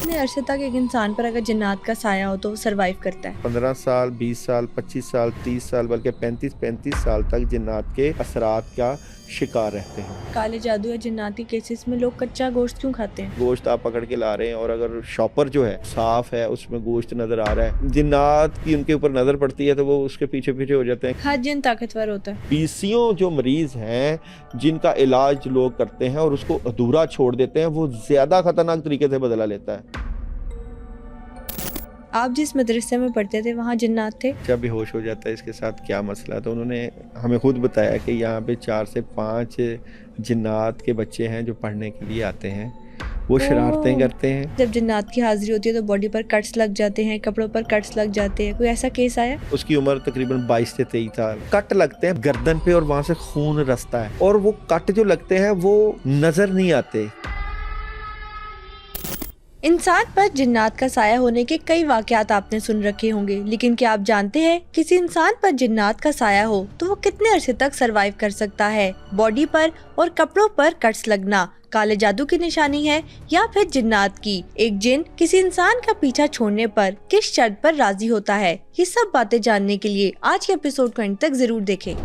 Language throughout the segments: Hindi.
कितने अरसे तक एक इंसान पर अगर जिन्नात का साया हो तो वो सरवाइव करता है? 15 साल, 20 साल, 25 साल, 30 साल, बल्कि 35 साल तक जिन्नात के असरात का शिकार रहते हैं। काले जादू या जिन्नाती केसेस में लोग कच्चा गोश्त क्यों खाते हैं? गोश्त आप पकड़ के ला रहे हैं और अगर शॉपर जो है साफ है, उसमें गोश्त नजर आ रहा है, जिन्नात की उनके ऊपर नजर पड़ती है तो वो उसके पीछे पीछे हो जाते हैं। हर जिन ताकतवर होता है। पीसीओ जो मरीज हैं जिनका इलाज लोग करते हैं और उसको अधूरा छोड़ देते हैं, वो ज्यादा खतरनाक तरीके से बदला लेता है। आप जिस मदरसे में पढ़ते थे वहाँ जिन्नात थे? जब बेहोश हो जाता है, इसके साथ क्या मसला है, तो उन्होंने हमें खुद बताया कि यहाँ पे 4 से 5 जिन्नात के बच्चे हैं जो पढ़ने के लिए आते हैं। वो शरारतें करते हैं। जब जिन्नात की हाजिरी होती है तो बॉडी पर कट्स लग जाते हैं, कपड़ों पर कट्स लग जाते हैं, कोई ऐसा केस आया? उसकी उम्र तकरीबन 22 से 23 साल। कट लगते हैं गर्दन पे और वहाँ से खून रसता है, और वो कट जो लगते हैं वो नजर नहीं आते। इंसान पर जिन्नात का साया होने के कई वाकयात आपने सुन रखे होंगे, लेकिन क्या आप जानते हैं किसी इंसान पर जिन्नात का साया हो तो वो कितने अरसे तक सरवाइव कर सकता है? बॉडी पर और कपड़ों पर कट्स लगना काले जादू की निशानी है या फिर जिन्नात की? एक जिन किसी इंसान का पीछा छोड़ने पर किस शर्त पर राजी होता है? ये सब बातें जानने के लिए आज के एपिसोड को अंत तक जरूर देखें।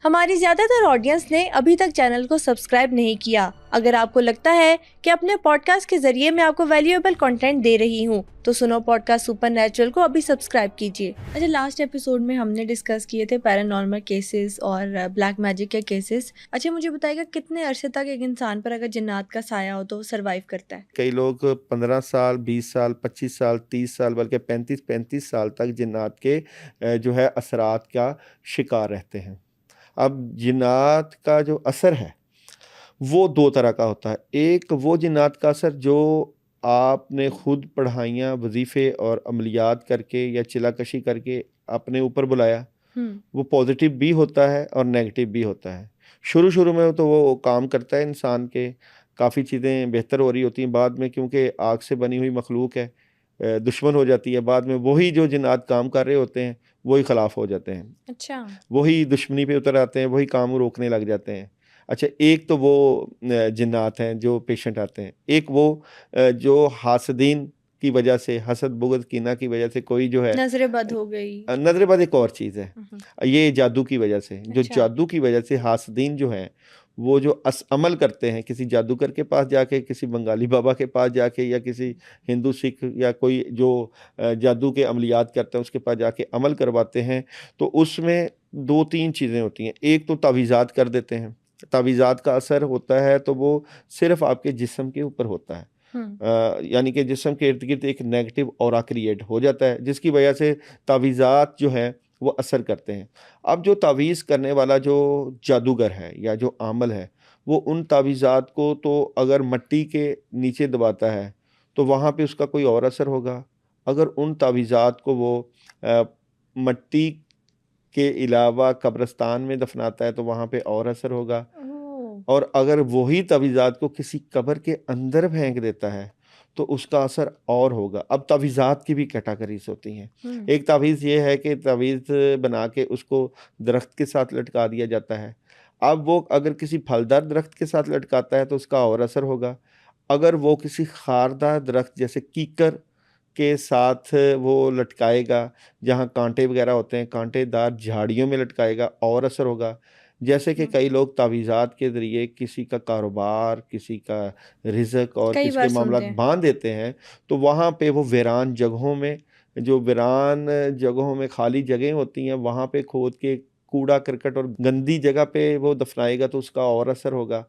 हमारी ज्यादातर ऑडियंस ने अभी तक चैनल को सब्सक्राइब नहीं किया। अगर आपको लगता है कि अपने पॉडकास्ट के जरिए मैं आपको वैल्यूएबल कंटेंट दे रही हूँ तो सुनो पॉडकास्ट सुपरनैचुरल को अभी सब्सक्राइब कीजिए। अच्छा, लास्ट एपिसोड में हमने डिस्कस किए थे पैरानॉर्मल केसेस और ब्लैक मैजिक के केसेस। अच्छा, मुझे बताइएगा कितने अरसे तक एक इंसान पर अगर जिन्नात का साया हो तो वो सरवाइव करता है? कई लोग 15 साल, 20 साल, 25 साल, 30 साल, बल्कि 35 साल तक जिन्नात के जो है असरात का शिकार रहते हैं। अब जिन्नात का जो असर है वो 2 तरह का होता है। एक वो जिन्नात का असर जो आपने खुद पढ़ाइयाँ, वजीफ़े और अमलियात करके या चिलाकशी करके अपने ऊपर बुलाया, वो पॉजिटिव भी होता है और नेगेटिव भी होता है। शुरू में तो वो काम करता है इंसान के, काफ़ी चीज़ें बेहतर हो रही होती हैं। बाद में क्योंकि आग से बनी हुई मखलूक है, दुश्मन हो जाती है। बाद में वही जो जिन्नात काम कर रहे होते हैं वही खिलाफ हो जाते हैं। अच्छा। वही दुश्मनी पे उतर आते हैं, वही काम रोकने लग जाते हैं। अच्छा, एक तो वो जिन्नात हैं जो पेशेंट आते हैं। एक वो जो हासदीन की वजह से, हसद, बुग़्ज़, कीना की वजह से कोई जो है नजरें बद हो गई। नज़रें बद एक और चीज़ है। ये जादू की वजह से, जो अच्छा। जादू की वजह से हासदीन जो हैं, वो जो अमल करते हैं किसी जादूगर के पास जाके, किसी बंगाली बाबा के पास जाके, या किसी हिंदू, सिख या कोई जो जादू के अमलियात करते हैं उसके पास जाके अमल करवाते हैं, तो उसमें 2-3 चीज़ें होती हैं। एक तो तावीज़ात कर देते हैं। तावीज़ात का असर होता है तो वो सिर्फ़ आपके जिस्म के ऊपर होता है। यानी कि जिस्म के इर्द-गिर्द एक नेगेटिव ऑरा क्रिएट हो जाता है, जिसकी वजह से तावीज़ात जो हैं वो असर करते हैं। अब जो तावीज़ करने वाला जो जादूगर है या जो आमिल है, वो उन तावीज़ात को तो अगर मिट्टी के नीचे दबाता है, तो वहाँ पे उसका कोई और असर होगा। अगर उन तावीज़ात को वो अ, मिट्टी के अलावा कब्रिस्तान में दफ़नाता है, तो वहाँ पे और असर होगा। और अगर वही तावीज़ात को किसी कब्र के अंदर फेंक देता है, तो उसका असर और होगा। अब तावीज़ात की भी कैटेगरीज़ होती हैं। एक तावीज़ ये है कि तावीज़ बना के उसको दरख्त के साथ लटका दिया जाता है। अब वो अगर किसी फलदार दरख्त के साथ लटकाता है तो उसका और असर होगा। अगर वो किसी खारदार दरख्त जैसे कीकर के साथ वो लटकाएगा, जहाँ काँटे वग़ैरह होते हैं, काँटेदार झाड़ियों में लटकाएगा, और असर होगा। जैसे कि कई लोग तावीज़ात के ज़रिए किसी का कारोबार, किसी का रिज़्क और कई किसी बार के सुनते मामलात हैं। बाँध देते हैं, तो वहाँ पे वो वीरान जगहों में, जो वीरान जगहों में खाली जगहें होती हैं, वहाँ पे खोद के कूड़ा-करकट और गंदी जगह पे वो दफ़नाएगा, तो उसका और असर होगा।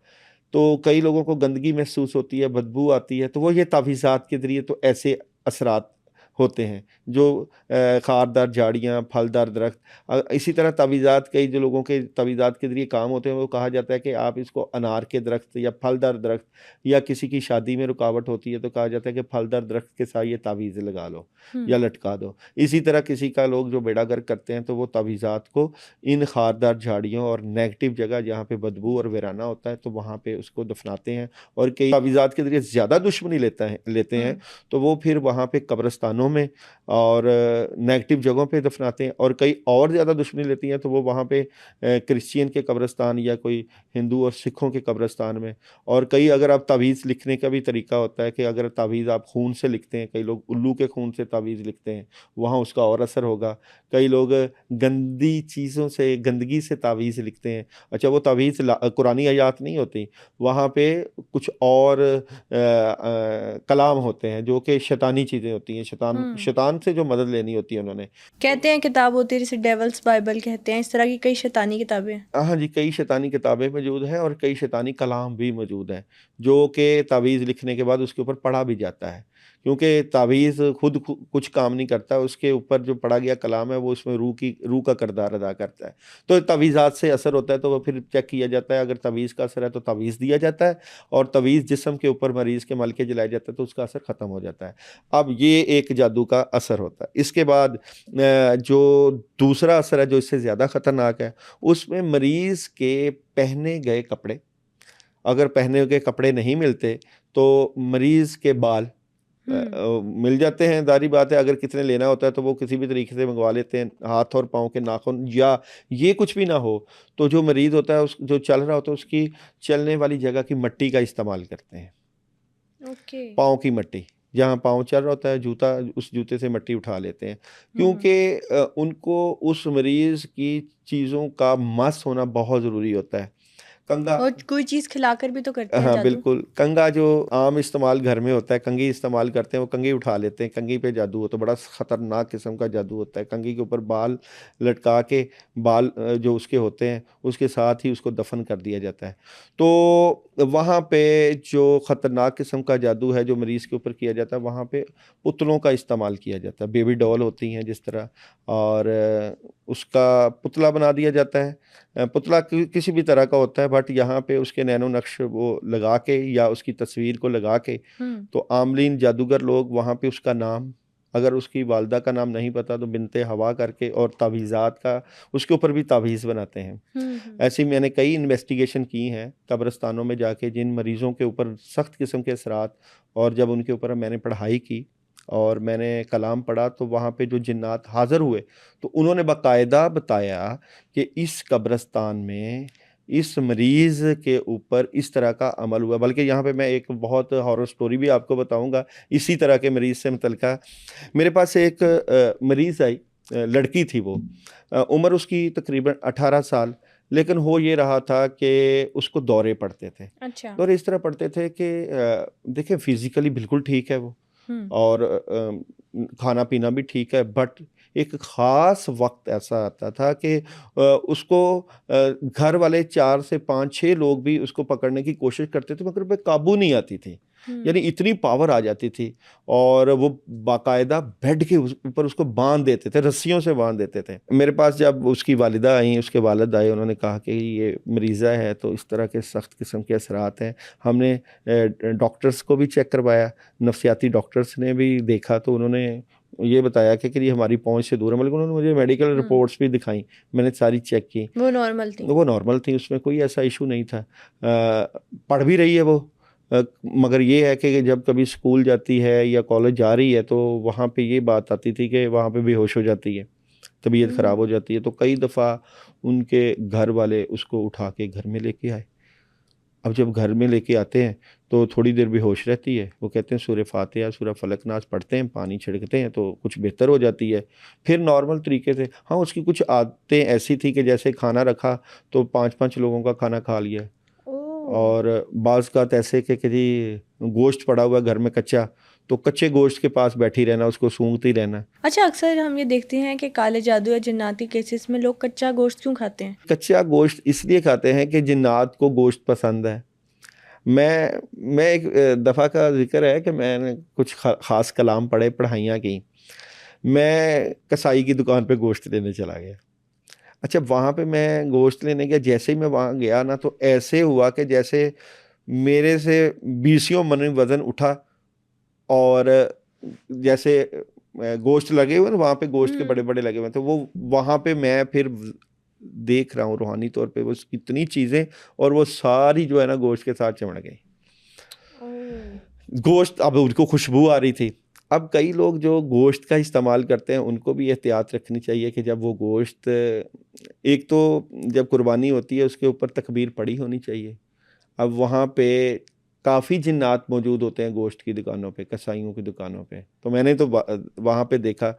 तो कई लोगों को गंदगी महसूस होती है, बदबू आती है, तो वो ये तावीज़ात के ज़रिए तो ऐसे असरात होते हैं, जो खारदार झाड़ियाँ, फलदार दरख्त। इसी तरह तावीज़ात, कई जो लोगों के तावीज़ात के ज़रिए काम होते हैं, वो कहा जाता है कि आप इसको अनार के दरख्त या फलदार दरख्त, या किसी की शादी में रुकावट होती है तो कहा जाता है कि फलदार दरख्त के साथ ये तावीज़ लगा लो या लटका दो। इसी तरह किसी का लोग जो बेड़ा गर्क करते हैं, तो वो तावीज़ात को इन खारदार झाड़ियों और नेगेटिव जगह जहाँ पे बदबू और वीराना होता है, तो वहाँ पे उसको दफनाते हैं। और कई तावीज़ात के ज़रिए ज़्यादा दुश्मनी लेते हैं, तो वो फिर वहाँ पे कब्रिस्तानों कब्रिस्तानों में और नेगेटिव जगहों पे दफनाते हैं, और कई और ज़्यादा दुश्मनी लेती हैं तो वो वहाँ पे क्रिश्चियन के कब्रिस्तान या कोई हिंदू और सिखों के कब्रिस्तान में। और कई, अगर आप तावीज़ लिखने का भी तरीका होता है कि अगर तावीज़ आप खून से लिखते हैं, कई लोग उल्लू के खून से तावीज़ लिखते हैं, वहाँ उसका और असर होगा। कई लोग गंदी चीज़ों से, गंदगी से तावीज़ लिखते हैं। अच्छा, वो तावीज़ कुरानी आयात नहीं होती, वहाँ पे कुछ और कलाम होते हैं जो कि शैतानी चीज़ें होती हैं, शैतान से जो मदद लेनी होती है उन्होंने। कहते हैं किताब होती है जैसे डेवल्स बाइबल कहते हैं, इस तरह की कई शैतानी किताबें हैं। हाँ जी, कई शैतानी किताबें मौजूद हैं और कई शैतानी कलाम भी मौजूद हैं, जो कि तावीज़ लिखने के बाद उसके ऊपर पढ़ा भी जाता है। क्योंकि तावीज़ खुद कुछ काम नहीं करता, उसके ऊपर जो पढ़ा गया कलाम है वो उसमें रूह का किरदार अदा करता है। तो तावीज़ात से असर होता है तो वो फिर चेक किया जाता है, अगर तावीज़ का असर है तो तावीज़ दिया जाता है, और तावीज़ जिस्म के ऊपर मरीज़ के मल के जलाया जाता है तो उसका असर ख़त्म हो जाता है। अब ये एक जादू का असर होता है। इसके बाद जो दूसरा असर है जो इससे ज़्यादा ख़तरनाक है, उसमें मरीज़ के पहने गए कपड़े, अगर पहने गए कपड़े नहीं मिलते तो मरीज़ के बाल मिल जाते हैं, ज़ाहिर बात है। अगर किसी ने लेना होता है तो वो किसी भी तरीके से मंगवा लेते हैं, हाथ और पाँव के नाखून, या ये कुछ भी ना हो तो जो मरीज़ होता है, उस जो चल रहा होता है, उसकी चलने वाली जगह की मिट्टी का इस्तेमाल करते हैं। ओके। पाँव की मिट्टी, जहाँ पाँव चल रहा होता है जूता, उस जूते से मिट्टी उठा लेते हैं, हम्म। क्योंकि उनको उस मरीज़ की चीज़ों का मस होना बहुत ज़रूरी होता है। कंघा, और कोई चीज खिलाकर भी तो करते हैं हाँ, जादू। बिल्कुल। कंघा जो आम इस्तेमाल घर में होता है, कंघी इस्तेमाल करते हैं, वो कंघी उठा लेते हैं, कंघी पे जादू होता है, बड़ा ख़तरनाक किस्म का जादू होता है। कंघी के ऊपर बाल लटका के, बाल जो उसके होते हैं, उसके साथ ही उसको दफ़न कर दिया जाता है। तो वहाँ पे जो ख़तरनाक किस्म का जादू है, जो मरीज़ के ऊपर किया जाता है, वहाँ पे पुतलों का इस्तेमाल किया जाता है। बेबी डॉल होती हैं जिस तरह, और उसका पुतला बना दिया जाता है। पुतला किसी भी तरह का होता है, बट यहाँ पे उसके नैनो नक्श वो लगा के या उसकी तस्वीर को लगा के, तो आमलीन जादूगर लोग वहाँ पे उसका नाम, अगर उसकी वालदा का नाम नहीं पता तो बिनते हवा करके, और तावीज़ात का उसके ऊपर भी तावीज़ बनाते हैं। ऐसी मैंने कई इन्वेस्टिगेशन की हैं कब्रिस्तानों में जाके, जिन मरीज़ों के ऊपर सख्त किस्म के असरात, और जब उनके ऊपर मैंने पढ़ाई की और मैंने कलाम पढ़ा तो वहाँ पे जो जिन्नात हाज़िर हुए तो उन्होंने बाकायदा बताया कि इस कब्रिस्तान में इस मरीज़ के ऊपर इस तरह का अमल हुआ। बल्कि यहाँ पे मैं एक बहुत हॉरर स्टोरी भी आपको बताऊँगा इसी तरह के मरीज़ से मुतल्लिका। मेरे पास एक मरीज़ आई, लड़की थी वो, उम्र उसकी तकरीबन 18 साल, लेकिन हो ये रहा था कि उसको दौरे पड़ते थे। अच्छा। दौरे इस तरह पड़ते थे कि देखिए फ़िज़िकली बिल्कुल ठीक है वो, और खाना-पीना भी ठीक है, बट एक ख़ास वक़्त ऐसा आता था कि उसको घर वाले 4 से 5-6 लोग भी उसको पकड़ने की कोशिश करते थे, मगर पे काबू नहीं आती थी। यानी इतनी पावर आ जाती थी, और वो बाकायदा बेड के ऊपर उसको बांध देते थे, रस्सियों से बांध देते थे। मेरे पास जब उसकी वालिदा आई, उसके वालिद आए, उन्होंने कहा कि ये मरीज़ा है तो इस तरह के सख्त किस्म के असरात हैं। हमने डॉक्टर्स को भी चेक करवाया, नफ्सियाती डॉक्टर्स ने भी देखा तो उन्होंने ये बताया कि ये हमारी पहुंच से दूर है। मतलब उन्होंने मुझे मेडिकल रिपोर्ट्स भी दिखाई, मैंने सारी चेक की, वो नॉर्मल थी। वो नॉर्मल थी, उसमें कोई ऐसा इशू नहीं था। पढ़ भी रही है वो, मगर ये है कि जब कभी स्कूल जाती है या कॉलेज जा रही है तो वहाँ पे ये बात आती थी कि वहाँ पे बेहोश हो जाती है, तबीयत ख़राब हो जाती है। तो कई दफ़ा उनके घर वाले उसको उठा के घर में लेके आए। अब जब घर में लेके आते हैं तो थोड़ी देर बेहोश रहती है, वो कहते हैं सूरह फातिहा, सूरह फलक नास पढ़ते हैं, पानी छिड़कते हैं तो कुछ बेहतर हो जाती है, फिर नॉर्मल तरीके से। हाँ, उसकी कुछ आदतें ऐसी थी कि जैसे खाना रखा तो 5-5 लोगों का खाना खा लिया, और बाज़ औक़ात ऐसे कि जी गोश्त पड़ा हुआ घर में कच्चा, तो कच्चे गोश्त के पास बैठी रहना, उसको सूंघती रहना। अच्छा, अक्सर हम ये देखते हैं कि काले जादू या जिन्नाती केसेस में लोग कच्चा गोश्त क्यों खाते हैं? कच्चा गोश्त इसलिए खाते हैं कि जिन्नात को गोश्त पसंद है। मैं एक दफ़ा का ज़िक्र है कि मैंने कुछ ख़ास कलाम पढ़े, पढ़ाइयाँ की। मैं कसाई की दुकान पे गोश्त लेने चला गया। अच्छा, वहाँ पे मैं गोश्त लेने गया, जैसे ही मैं वहाँ गया ना तो ऐसे हुआ कि जैसे मेरे से 20 मन वज़न उठा, और जैसे गोश्त लगे हुए ना वहाँ पे, गोश्त के बड़े-बड़े लगे हुए थे, वो वहाँ पे मैं फिर देख रहा हूँ रूहानी तौर पे वो इतनी चीज़ें, और वो सारी जो है ना गोश्त के साथ चिमड़ गई। गोश्त, अब उनको खुशबू आ रही थी, अब कई लोग जो गोश्त का इस्तेमाल करते हैं उनको भी एहतियात रखनी चाहिए कि जब वो गोश्त, एक तो जब कुर्बानी होती है उसके ऊपर तकबीर पड़ी होनी चाहिए। अब वहाँ पे काफ़ी जिन्नात मौजूद होते हैं गोश्त की दुकानों पे, कसाईयों की दुकानों पे। तो मैंने तो वहाँ पे देखा,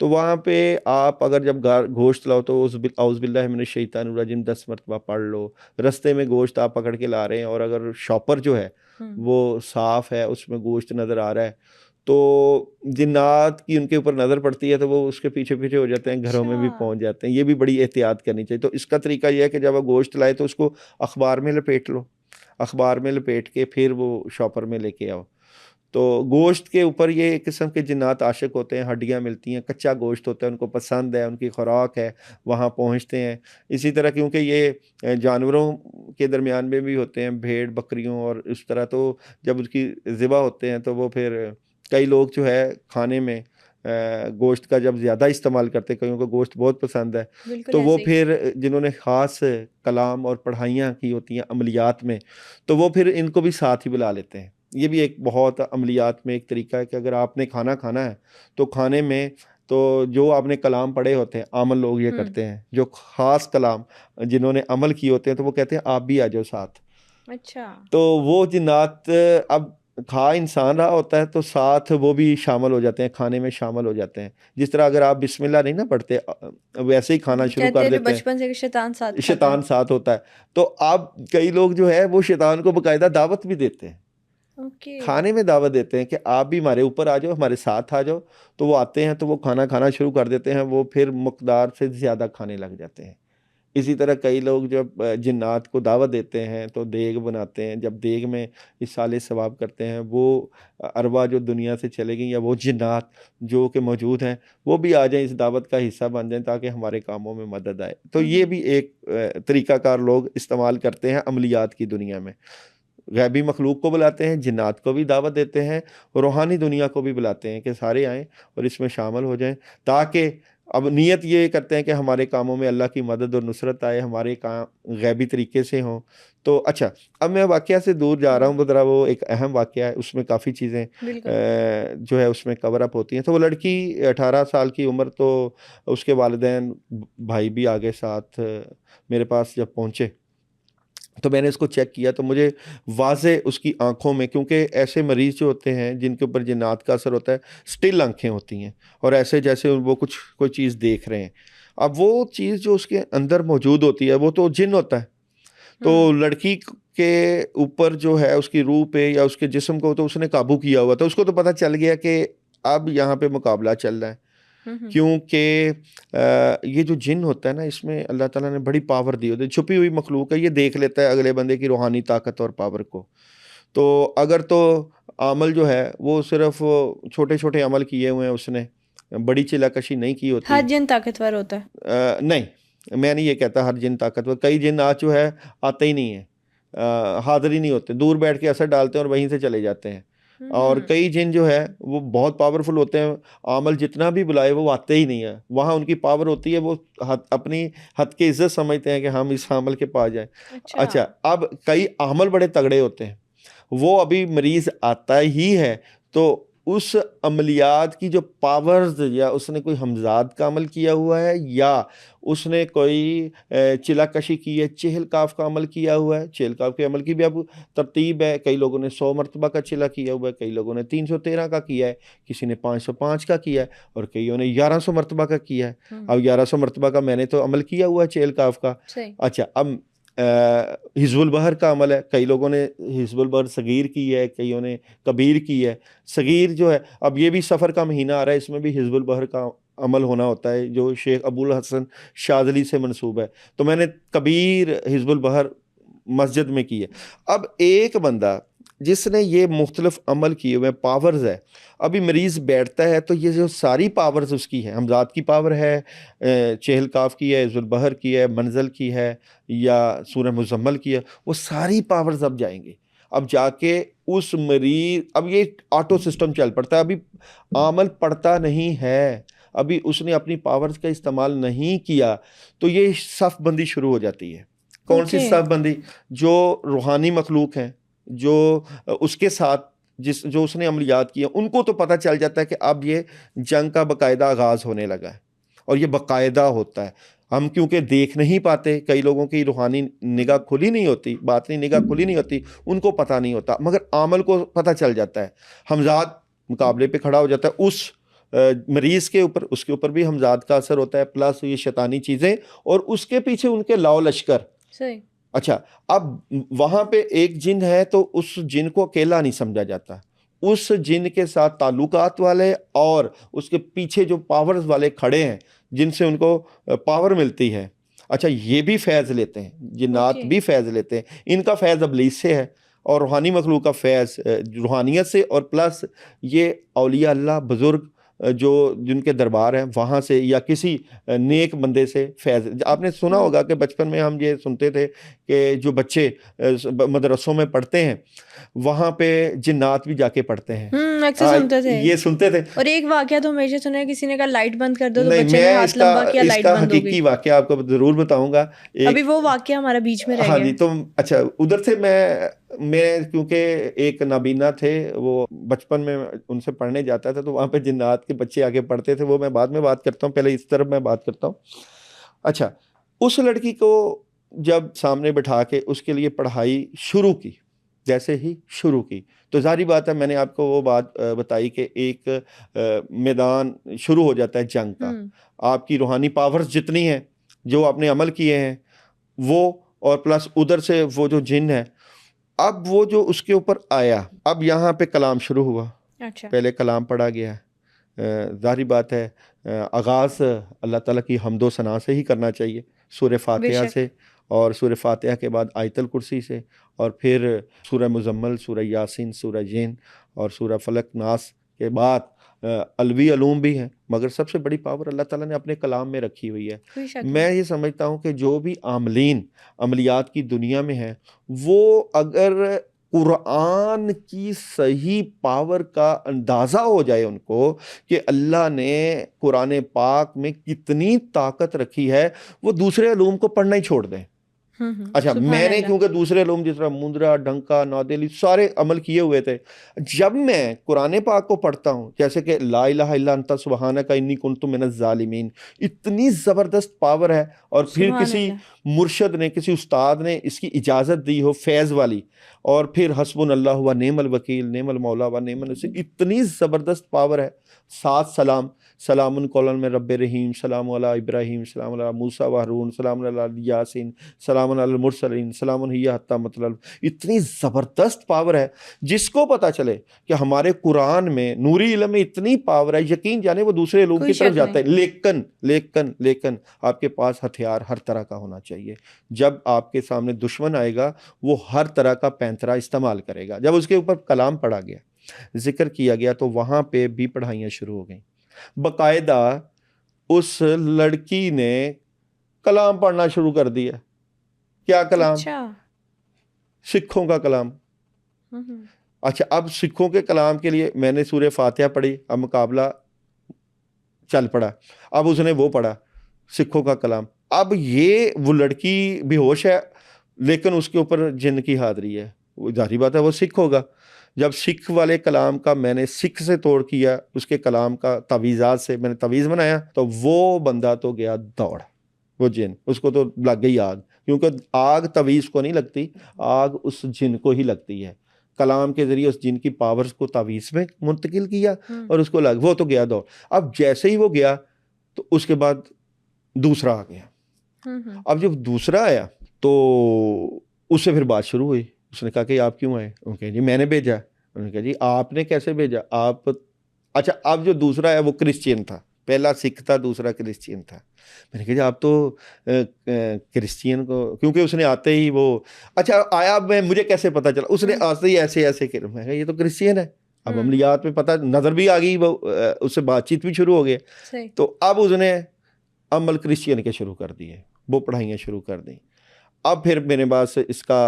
तो वहाँ पे आप अगर जब गोश्त लाओ तो औज़ बिल्लाहि मिनश शैतानिर रजीम 10 मरतबा पढ़ लो। रास्ते में गोश्त आप पकड़ के ला रहे हैं और अगर शॉपर जो है हम्म। वो साफ़ है, उसमें गोश्त नज़र आ रहा है, तो जिन्नात की उनके ऊपर नज़र पड़ती है तो वो उसके पीछे-पीछे हो जाते हैं, घरों में भी अच्छा। पहुँच जाते हैं। ये भी बड़ी एहतियात करनी चाहिए। तो इसका तरीका ये है कि जब आप गोश्त लाए तो उसको अख़बार में लपेट लो। अख़बार में लपेट के फिर वो शॉपर में लेके आओ। तो गोश्त के ऊपर ये एक किस्म के जिन्नात आशिक होते हैं, हड्डियाँ मिलती हैं, कच्चा गोश्त होता है, उनको पसंद है, उनकी खुराक है, वहाँ पहुँचते हैं। इसी तरह क्योंकि ये जानवरों के दरमियान में भी होते हैं, भेड़, बकरियों और इस तरह, तो जब उसकी ज़िबा होते हैं तो वो फिर कई लोग जो है खाने में गोश्त का जब ज़्यादा इस्तेमाल करते हैं, कईयों को गोश्त बहुत पसंद है, बिल्कुल तो वो ऐसे ही। फिर जिन्होंने ख़ास कलाम और पढ़ाइयाँ की होती हैं अमलियात में, तो वो फिर इनको भी साथ ही बुला लेते हैं। ये भी एक बहुत अमलियात में एक तरीका है कि अगर आपने खाना खाना है, तो खाने में तो जो आपने कलाम पढ़े होते हैं, आम लोग ये हम्म। करते हैं, जो ख़ास कलाम जिन्होंने अमल किए होते हैं, तो वो कहते हैं आप भी आ जाओ साथ। अच्छा। तो वो जिन्नात अब खा इंसान रहा होता है तो साथ वो भी शामिल हो जाते हैं, खाने में शामिल हो जाते हैं। जिस तरह अगर आप बिस्मिल्लाह नहीं ना पढ़ते, वैसे ही खाना शुरू कहते कर हैं जो देते हैं, बचपन से शैतान साथ खाता शैतान है। साथ होता है। तो अब कई लोग जो है वो शैतान को बाकायदा दावत भी देते हैं, ओके। खाने में दावत देते हैं कि आप भी हमारे ऊपर आ जाओ, हमारे साथ आ जाओ। तो वो आते हैं तो वो खाना खाना शुरू कर देते हैं, वो फिर मकदार से ज़्यादा खाने लग जाते हैं। इसी तरह कई लोग जब जिन्नात को दावत देते हैं तो देग बनाते हैं, जब देग में इसाले सवाब करते हैं, वो अरवाह जो दुनिया से चले गई या वो जिन्नात जो कि मौजूद हैं, वो भी आ जाएँ, इस दावत का हिस्सा बन जाएँ ताकि हमारे कामों में मदद आए। तो ये हम्म। भी एक तरीक़ाकार लोग इस्तेमाल करते हैं अमलियात की दुनिया में। गैबी मखलूक को बुलाते हैं, जिन्नात को भी दावत देते हैं, रूहानी दुनिया को भी बुलाते हैं कि सारे आएँ और इसमें शामिल हो जाएँ, ताकि अब नीयत ये करते हैं कि हमारे कामों में अल्लाह की मदद और नुसरत आए, हमारे काम गैबी तरीके से हों। तो अच्छा, अब मैं वाक़या से दूर जा रहा हूँ, ज़रा वो एक अहम वाक़या है, उसमें काफ़ी चीज़ें बिल्कुल। जो है उसमें कवर अप होती हैं। तो वो लड़की 18 साल की उम्र, तो उसके वालिदैन, भाई भी आ गए साथ, मेरे पास जब पहुँचे तो मैंने उसको चेक किया तो मुझे वाज़े उसकी आँखों में, क्योंकि ऐसे मरीज़ जो होते हैं जिनके ऊपर जिन्नात का असर होता है, स्टिल आँखें होती हैं और ऐसे जैसे वो कुछ कोई चीज़ देख रहे हैं। अब वो चीज़ जो उसके अंदर मौजूद होती है वो तो जिन्न होता है। तो हम्म। लड़की के ऊपर जो है उसकी रूह पे या उसके जिस्म को तो उसने काबू किया हुआ था। उसको तो पता चल गया कि अब यहाँ पे मुकाबला चल रहा है। हम्म। क्योंकि ये जो जिन होता है ना, इसमें अल्लाह ताला ने बड़ी पावर दी होती है, छुपी हुई मखलूक है, ये देख लेता है अगले बंदे की रूहानी ताकत और पावर को। तो अगर तो अमल जो है वो सिर्फ छोटे-छोटे अमल किए हुए हैं उसने, बड़ी चिल्लाकशी नहीं की होती। हर जिन ताकतवर होता है। नहीं, मैं नहीं ये कहता हर जिन ताकतवर, कई जिन आज जो है आते ही नहीं है, हाज़िर ही नहीं होते, दूर बैठ के असर डालते हैं और वहीं से चले जाते हैं। और हम्म। कई जिन जो है वो बहुत पावरफुल होते हैं, आमल जितना भी बुलाए वो आते ही नहीं है, वहाँ उनकी पावर होती है, वो अपनी हद की इज्जत समझते हैं कि हम इस आमल के पास जाएं। अच्छा। अच्छा, अब कई आमल बड़े तगड़े होते हैं, वो अभी मरीज़ आता ही है तो उस अमलियात की जो पावर्स, या उसने कोई हमज़ाद का अमल किया हुआ है या उसने कोई चिलाकशी की है, चेहल-काफ़ का अमल किया हुआ है। चेहल-काफ़ के अमल की भी अब तरतीब है, कई लोगों ने 100 मरतबा का चिला किया हुआ है, कई लोगों ने 313 का किया है, किसी ने 505 का किया है और कईयों ने 1100 मरतबा का किया है। हम्म। अब 1100 मरतबा का मैंने तो अमल किया हुआ है चेहल-काफ़ का। सही। अच्छा, अब हिज़्बुल बहर का अमल है, कई लोगों ने हिज़्बुल बहर सगीर की है, कईयों ने कबीर की है। सगीर जो है, अब ये भी सफ़र का महीना आ रहा है, इसमें भी हिज़्बुल बहर का अमल होना होता है जो शेख अबुल हसन शाज़ली से मंसूब है। तो मैंने कबीर हिज़्बुल बहर मस्जिद में की है। अब एक बंदा जिसने ये मुख्तलिफ अमल किए हुए हैं, पावर्स है, अभी मरीज़ बैठता है तो ये जो सारी पावर्स उसकी है, हमज़ाद की पावर है, चेहल-काफ़ की है, हिज़्बुल बहर की है, मंज़ल की है या सूरह मुज़म्मल की है, वो सारी पावर्स अब जाएँगी। अब जाके उस मरीज़, अब ये ऑटो सिस्टम चल पड़ता है, अभी अमल पड़ता नहीं है, अभी उसने अपनी पावर्स का इस्तेमाल नहीं किया, तो ये सफ़ बंदी शुरू हो जाती है। कौन सी ओके। सफ़ बंदी? जो रूहानी मखलूक हैं, जो उसके साथ जो उसने अमलियात किए उनको तो पता चल जाता है कि अब ये जंग का बाकायदा आगाज़ होने लगा है, और ये बाकायदा होता है। हम क्योंकि देख नहीं पाते, कई लोगों की रूहानी निगाह खुली नहीं होती, बातनी निगाह खुली नहीं होती, उनको पता नहीं होता, मगर आमल को पता चल जाता है। हमजाद मुकाबले पे खड़ा हो जाता है, उस मरीज़ के ऊपर, उसके ऊपर भी हमजाद का असर होता है, प्लस ये शैतानी चीज़ें और उसके पीछे उनके लाओ लश्कर। सही। अच्छा, अब वहाँ पे एक जिन है तो उस जिन को अकेला नहीं समझा जाता, उस जिन के साथ ताल्लुकात वाले और उसके पीछे जो पावर्स वाले खड़े हैं जिनसे उनको पावर मिलती है। अच्छा, ये भी फैज़ लेते हैं, जिन्नात ओके। भी फैज़ लेते हैं। इनका फैज़ इब्लीस से है और रूहानी मखलूक का फैज़ रूहानियत से, और प्लस ये औलिया अल्लाह बुज़ुर्ग जो जिनके दरबार हैं वहाँ से, या किसी नेक बंदे से फैज़। आपने सुना होगा कि बचपन में हम ये सुनते थे कि जो बच्चे मदरसों में पढ़ते हैं वहाँ पे जिन्नात भी जाके पढ़ते हैं। अक्सर सुनते थे। ये सुनते थे। और एक वाकया तो हमेशा सुना है, किसी ने कहा लाइट बंद कर दो तो नहीं, बच्चे ने मैं हाथ इसका लंबा किया, लाइट इसका बंद हो हकीकी गई। वाकया आपको ज़रूर बताऊंगा। अभी वो वाकया हमारा बीच में रह हाँ गया। जी, तो अच्छा, उधर से मैं क्योंकि एक नाबीना थे, वो बचपन में उनसे पढ़ने जाता था, तो वहाँ पे जिन्नात के बच्चे आके पढ़ते थे। वो मैं बाद में बात करता हूँ, पहले इस तरफ मैं बात करता हूँ। अच्छा, उस लड़की को जब सामने बिठा के उसके लिए पढ़ाई शुरू की, जैसे ही शुरू की तो जाहिर बात है, मैंने आपको वो बात बताई कि एक मैदान शुरू हो जाता है जंग का। आपकी रूहानी पावर्स जितनी हैं, जो आपने अमल किए हैं वो, और प्लस उधर से वो जो जिन है, अब वो जो उसके ऊपर आया, अब यहाँ पे कलाम शुरू हुआ। अच्छा। पहले कलाम पढ़ा गया। जाहिर बात है, आगाज़ अल्लाह ताला की हम्दो सना से ही करना चाहिए, सूरह फातिहा बेशक। से, और सूरह फातिहा के बाद आयतल कुर्सी से, और फिर सूरह मुज़म्मल, सूरह यासीन, सूरह जिन और सूरह फलक नास के बाद अलवी अलूम भी हैं, मगर सबसे बड़ी पावर अल्लाह ताला ने अपने कलाम में रखी हुई है। कोई शक मैं नहीं। ये समझता हूँ कि जो भी आमलीन अमलियात की दुनिया में हैं, वो अगर कुरान की सही पावर का अंदाज़ा हो जाए उनको कि अल्लाह ने कुरान पाक में कितनी ताकत रखी है, वो दूसरे अलूम को पढ़ना ही छोड़ दें। अच्छा, सुभान मैंने अल्लाह। क्योंकि दूसरे अलूम जिस तरह मुंदरा, डंका, नादेली सारे अमल किए हुए थे, जब मैं कुरान पाक को पढ़ता हूँ, जैसे कि ला इलाहा इल्ला अंता सुब्हानका इन्नी कुन्तु मिनज़ ज़ालिमीन, इतनी ज़बरदस्त पावर है। और फिर सुभान किसी अल्लाह। मुर्शद ने, किसी उस्ताद ने इसकी इजाज़त दी हो फैज़ वाली, और फिर हस्बुनल्लाहु व नेमल वकील, नेमल मौला व नेमल नसीर, इतनी ज़बरदस्त पावर है। 7 सलाम, सलामुन कौलन में रब्बे रहीम, सलाम अला इब्राहीम, सलाम अला मूसा व हारून, सलाम अला यासीन, सलाम अला मुरसलीन, सलामुन हिया हत्ता मतलब। इतनी ज़बरदस्त पावर है, जिसको पता चले कि हमारे कुरान में नूरी इल्म में इतनी पावर है, यकीन जाने वो दूसरे इल्म कोई की तरफ शक जाता है। नहीं। लेकिन लेकिन लेकिन आपके पास हथियार हर तरह का होना चाहिए। जब आपके सामने दुश्मन आएगा, वो हर तरह का पैंतरा इस्तेमाल करेगा। जब उसके ऊपर कलाम पढ़ा गया, जिक्र किया गया, तो वहाँ पे भी पढ़ाइयाँ शुरू हो गई। बाकायदा उस लड़की ने कलाम पढ़ना शुरू कर दिया। क्या कलाम? अच्छा। सिखों का कलाम। हम्म। अच्छा, अब सिखों के कलाम के लिए मैंने सूरह फातिहा पढ़ी, अब मुकाबला चल पड़ा। अब उसने वो पढ़ा, सिखों का कलाम। अब ये वो लड़की बेहोश है, लेकिन उसके ऊपर जिन की हाज़िरी है। वो जाहिर बात है, वो सिख होगा। जब सिख वाले कलाम का मैंने सिख से तोड़ किया, उसके कलाम का तवीज़ात से मैंने तवीज़ बनाया, तो वो बंदा तो गया दौड़, वो जिन, उसको तो लग गई आग, क्योंकि आग तवीज़ को नहीं लगती, आग उस जिन को ही लगती है। कलाम के ज़रिए उस जिन की पावर्स को तावीज़ में मुंतकिल किया और उसको लग, वो तो गया दौड़। अब जैसे ही वो गया, तो उसके बाद दूसरा आ गया। अब जब दूसरा आया, तो उससे फिर बात शुरू हुई। उसने कहा कि आप क्यों आए? उन्होंने कहा जी मैंने भेजा। उन्होंने कहा जी आपने कैसे भेजा? आप, अच्छा, अब जो दूसरा है वो क्रिश्चियन था, पहला सिख था, दूसरा क्रिश्चियन था। मैंने कहा जी आप तो क्रिश्चियन को, क्योंकि उसने आते ही वो, अच्छा आया, मैं मुझे कैसे पता चला? उसने आते ही ऐसे ऐसे कर, मैं कहा ये तो क्रिश्चियन है। अब अमलियात में पता नज़र भी आ गई, वो उससे बातचीत भी शुरू हो गई। तो अब उसने अमल क्रिश्चियन के शुरू कर दिए, वो पढ़ाइयाँ शुरू कर दी। अब फिर मेरे पास इसका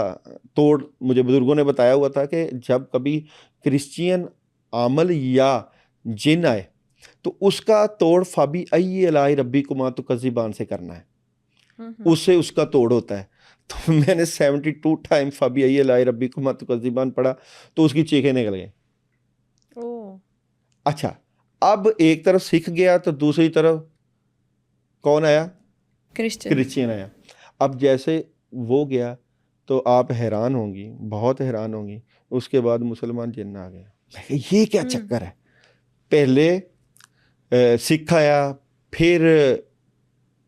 तोड़ मुझे बुजुर्गों ने बताया हुआ था कि जब कभी क्रिश्चियन अमल या जिन आए, तो उसका तोड़ फ़ाबी अय्यी अलाई रब्बी कुमा तो कज़िबान से करना है, उससे उसका तोड़ होता है। तो मैंने 72 टाइम फ़ाबी अय्यी अलाई रब्बी कुमा तो कज़िबान पढ़ा, तो उसकी चीखें निकल गई। ओ अच्छा, अब एक तरफ सिख गया तो दूसरी तरफ कौन आया? क्रिश्चियन। क्रिश्चियन आया। अब जैसे वो गया तो आप हैरान होंगी, बहुत हैरान होंगी, उसके बाद मुसलमान जिन्न आ गया। मैं कहा, ये क्या चक्कर है? पहले सिख आया, फिर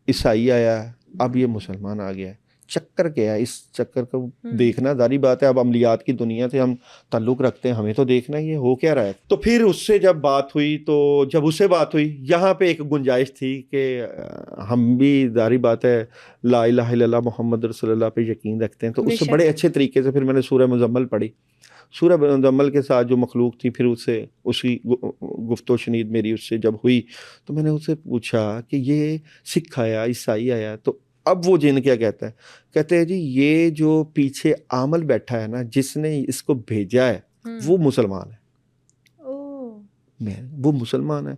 ईसाई आया, अब ये मुसलमान आ गया है। चक्कर क्या है? इस चक्कर को देखना जारी बात है। अब अमलियात की दुनिया से हम ताल्लुक़ रखते हैं, हमें तो देखना ही है हो क्या रहा है। तो फिर उससे जब बात हुई, तो जब उससे बात हुई, यहाँ पे एक गुंजाइश थी कि हम भी जारी बात है ला इलाहा इल्लल्लाह मोहम्मद रसूलुल्लाह पे यकीन रखते हैं। तो उससे बेशक। बड़े अच्छे तरीके से फिर मैंने सूरह मुज़म्मल पढ़ी। सूरह मुज़म्मल के साथ जो मखलूक थी, फिर उससे उसकी गुफ्तो शनीद मेरी उससे जब हुई, तो मैंने उससे पूछा कि ये सिख आया, ईसाई आया, तो अब वो जिन क्या कहता है? कहते हैं जी ये जो पीछे आमल बैठा है ना, जिसने इसको भेजा है वो मुसलमान है। वो मुसलमान है।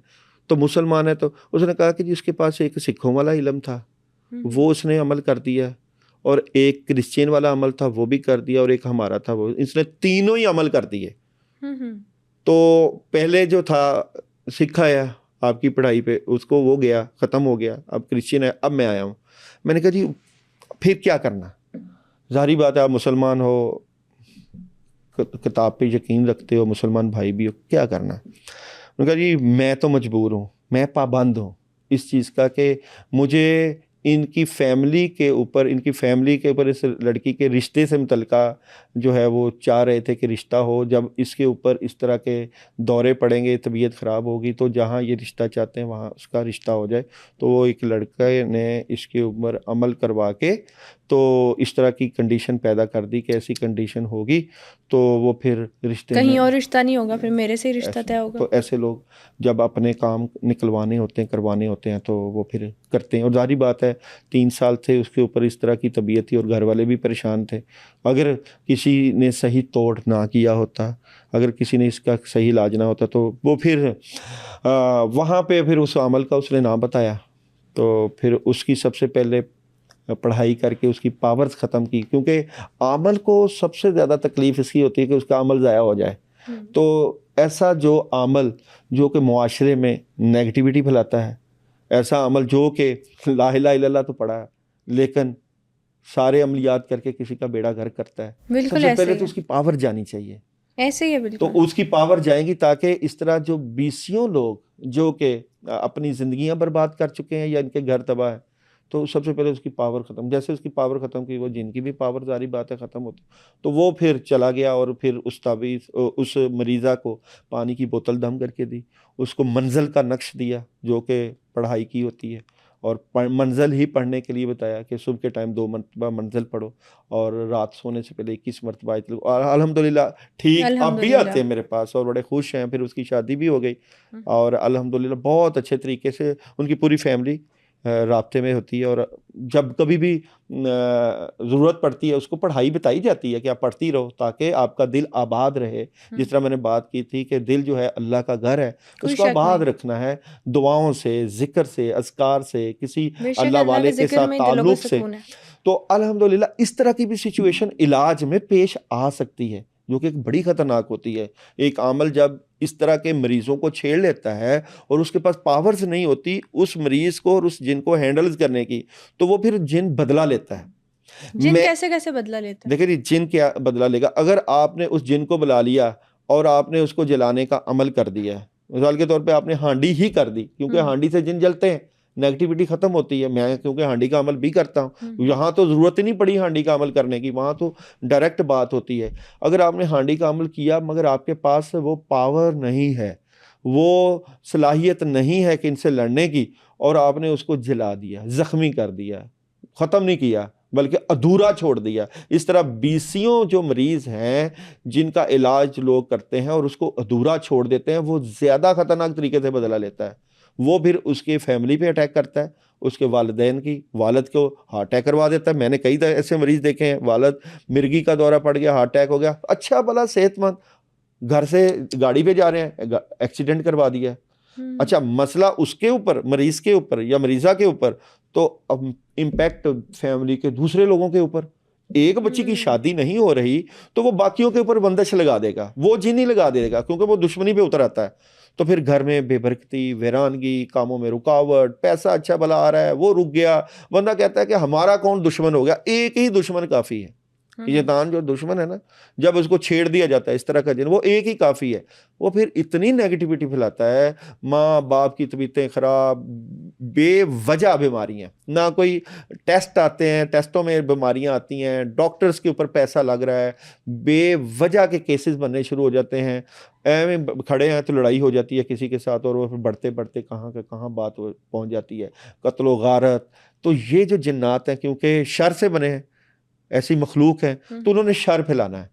तो मुसलमान है, तो उसने कहा कि जी उसके पास एक सिखों वाला इल्म था, वो उसने अमल कर दिया, और एक क्रिश्चियन वाला अमल था वो भी कर दिया, और एक हमारा था वो, इसने तीनों ही अमल कर दिए। तो पहले जो था सिख आया आपकी पढ़ाई पे, उसको वो गया, ख़त्म हो गया, अब क्रिश्चियन है, अब मैं आया हूँ। मैंने कहा जी फिर क्या करना? जाहिर बात है आप मुसलमान हो, किताब पे यकीन रखते हो, मुसलमान भाई भी हो, क्या करना? मैंने कहा जी मैं तो मजबूर हूँ, मैं पाबंद हूँ इस चीज़ का कि मुझे इनकी फैमिली के ऊपर इस लड़की के रिश्ते से मुतल्लिका जो है वो चाह रहे थे कि रिश्ता हो। जब इसके ऊपर इस तरह के दौरे पड़ेंगे, तबीयत ख़राब होगी, तो जहाँ ये रिश्ता चाहते हैं वहाँ उसका रिश्ता हो जाए। तो वो एक लड़के ने इसके ऊपर अमल करवा के तो इस तरह की कंडीशन पैदा कर दी कि ऐसी कंडीशन होगी तो वो फिर रिश्ते कहीं में और रिश्ता नहीं होगा, फिर मेरे से ही रिश्ता तय होगा। तो ऐसे लोग जब अपने काम निकलवाने होते हैं, करवाने होते हैं, तो वो फिर करते हैं। और जाहिर बात है 3 साल थे उसके ऊपर इस तरह की तबीयत थी, और घर वाले भी परेशान थे। अगर किसी ने सही तोड़ ना किया होता, अगर किसी ने इसका सही इलाज ना होता, तो वो फिर वहाँ पे फिर उस अमल का उसने ना बताया, तो फिर उसकी सबसे पहले पढ़ाई करके उसकी पावर्स ख़त्म की, क्योंकि अमल को सबसे ज़्यादा तकलीफ़ इसकी होती है कि उसका अमल ज़ाया हो जाए। तो ऐसा जो अमल जो कि मुआशरे में नेगेटिविटी फैलाता है, ऐसा अमल जो कि ला इलाहा इल्लल्लाह तो पढ़ा है, लेकिन सारे अमलियात करके किसी का बेड़ा गर्क करता है, बिल्कुल सबसे ऐसे पहले ही तो है। उसकी पावर जानी चाहिए। ऐसे ही है तो बिल्कुल। उसकी पावर जाएगी, ताकि इस तरह जो बीसियों लोग जो कि अपनी ज़िंदगियां बर्बाद कर चुके हैं या इनके घर तबाह है, तो सबसे पहले उसकी पावर ख़त्म। जैसे उसकी पावर ख़त्म की, वो जिनकी भी पावर जारी बात है ख़त्म होती। तो वो फिर चला गया और फिर उस ताबीज़ उस मरीज़ा को पानी की बोतल दम करके दी, उसको मंजिल का नक्श दिया जो कि पढ़ाई की होती है, और मंजिल ही पढ़ने के लिए बताया कि सुबह के टाइम 2 मरतबा मंजिल पढ़ो, और रात सोने से पहले 21 मरतबा आयत लो। और अल्हम्दुलिल्लाह ठीक अब भी आते हैं मेरे पास और बड़े खुश हैं। फिर उसकी शादी भी हो गई, और अल्हम्दुलिल्लाह बहुत अच्छे तरीके से उनकी पूरी फैमिली राब्ते में होती है। और जब कभी भी ज़रूरत पड़ती है, उसको पढ़ाई बताई जाती है कि आप पढ़ती रहो ताकि आपका दिल आबाद रहे। जिस तरह मैंने बात की थी कि दिल जो है अल्लाह का घर है, कोई उसको शक आबाद नहीं। रखना है दुआओं से, ज़िक्र से, अज़कार से, किसी बेशक अल्लाह अल्लाह वाले के के जिक्र साथ में ही दिलों को ताल्लुक़ से। सुकून है। तो अल्हम्दुलिल्लाह इस तरह की भी सिचुएशन इलाज में पेश आ सकती है, जो कि एक बड़ी ख़तरनाक होती है। एक आमल जब इस तरह के मरीज़ों को छेड़ लेता है और उसके पास पावर्स नहीं होती उस मरीज़ को और उस जिन को हैंडल करने की, तो वो फिर जिन बदला लेता है। जिन मैं कैसे कैसे बदला लेता है? देखिए जी, जिन क्या बदला लेगा? अगर आपने उस जिन को बुला लिया और आपने उसको जलाने का अमल कर दिया है, मिसाल के तौर पे आपने हांडी ही कर दी, क्योंकि हांडी से जिन जलते हैं, नेगेटिविटी खत्म होती है। मैं क्योंकि हांडी का अमल भी करता हूँ, यहाँ तो ज़रूरत ही नहीं पड़ी हांडी का अमल करने की, वहाँ तो डायरेक्ट बात होती है। अगर आपने हांडी का अमल किया मगर आपके पास वो पावर नहीं है, वो सलाहियत नहीं है कि इनसे लड़ने की, और आपने उसको जला दिया, ज़ख्मी कर दिया, ख़त्म नहीं किया बल्कि अधूरा छोड़ दिया। इस तरह बीसियों जो मरीज़ हैं जिनका इलाज लोग करते हैं और उसको अधूरा छोड़ देते हैं, वो ज़्यादा ख़तरनाक तरीके से बदला लेता है। वो फिर उसके फैमिली पे अटैक करता है, उसके वालिदैन की, वालिद को हार्ट अटैक करवा देता है। मैंने कई ऐसे मरीज़ देखे हैं, वालिद मिर्गी का दौरा पड़ गया, हार्ट अटैक हो गया, अच्छा भला सेहतमंद, घर से गाड़ी पे जा रहे हैं, एक्सीडेंट करवा दिया। अच्छा, मसला उसके ऊपर, मरीज़ के ऊपर या मरीज़ा के ऊपर, तो अब इम्पैक्ट फैमिली के दूसरे लोगों के ऊपर एक बच्ची की शादी नहीं हो रही तो वो बाकियों के ऊपर बंदिश लगा देगा, वो जिन ही लगा देगा, क्योंकि वो दुश्मनी पे उतर आता है। तो फिर घर में बेबरकती, वीरानगी, कामों में रुकावट, पैसा अच्छा भला आ रहा है वो रुक गया। बंदा कहता है कि हमारा कौन दुश्मन हो गया, एक ही दुश्मन काफी है। ये शैतान जो दुश्मन है ना, जब उसको छेड़ दिया जाता है इस तरह का जिन, वो एक ही काफी है। वो फिर इतनी नेगेटिविटी फैलाता है, माँ बाप की तबीयतें खराब, बेवजह बीमारियां, ना कोई टेस्ट आते हैं, टेस्टों में बीमारियां आती हैं, डॉक्टर्स के ऊपर पैसा लग रहा है, बेवजह के केसेस बनने शुरू हो जाते हैं। ऐਵੇਂ खड़े हैं तो लड़ाई हो जाती है किसी के साथ, और वो फिर बढ़ते बढ़ते कहाँ के कहाँ बात पहुंच जाती है, कत्लो गारत। तो ये जो जिन्नात हैं, क्योंकि शर से बने हैं, ऐसी मखलूक है, तो उन्होंने शर फैलाना है।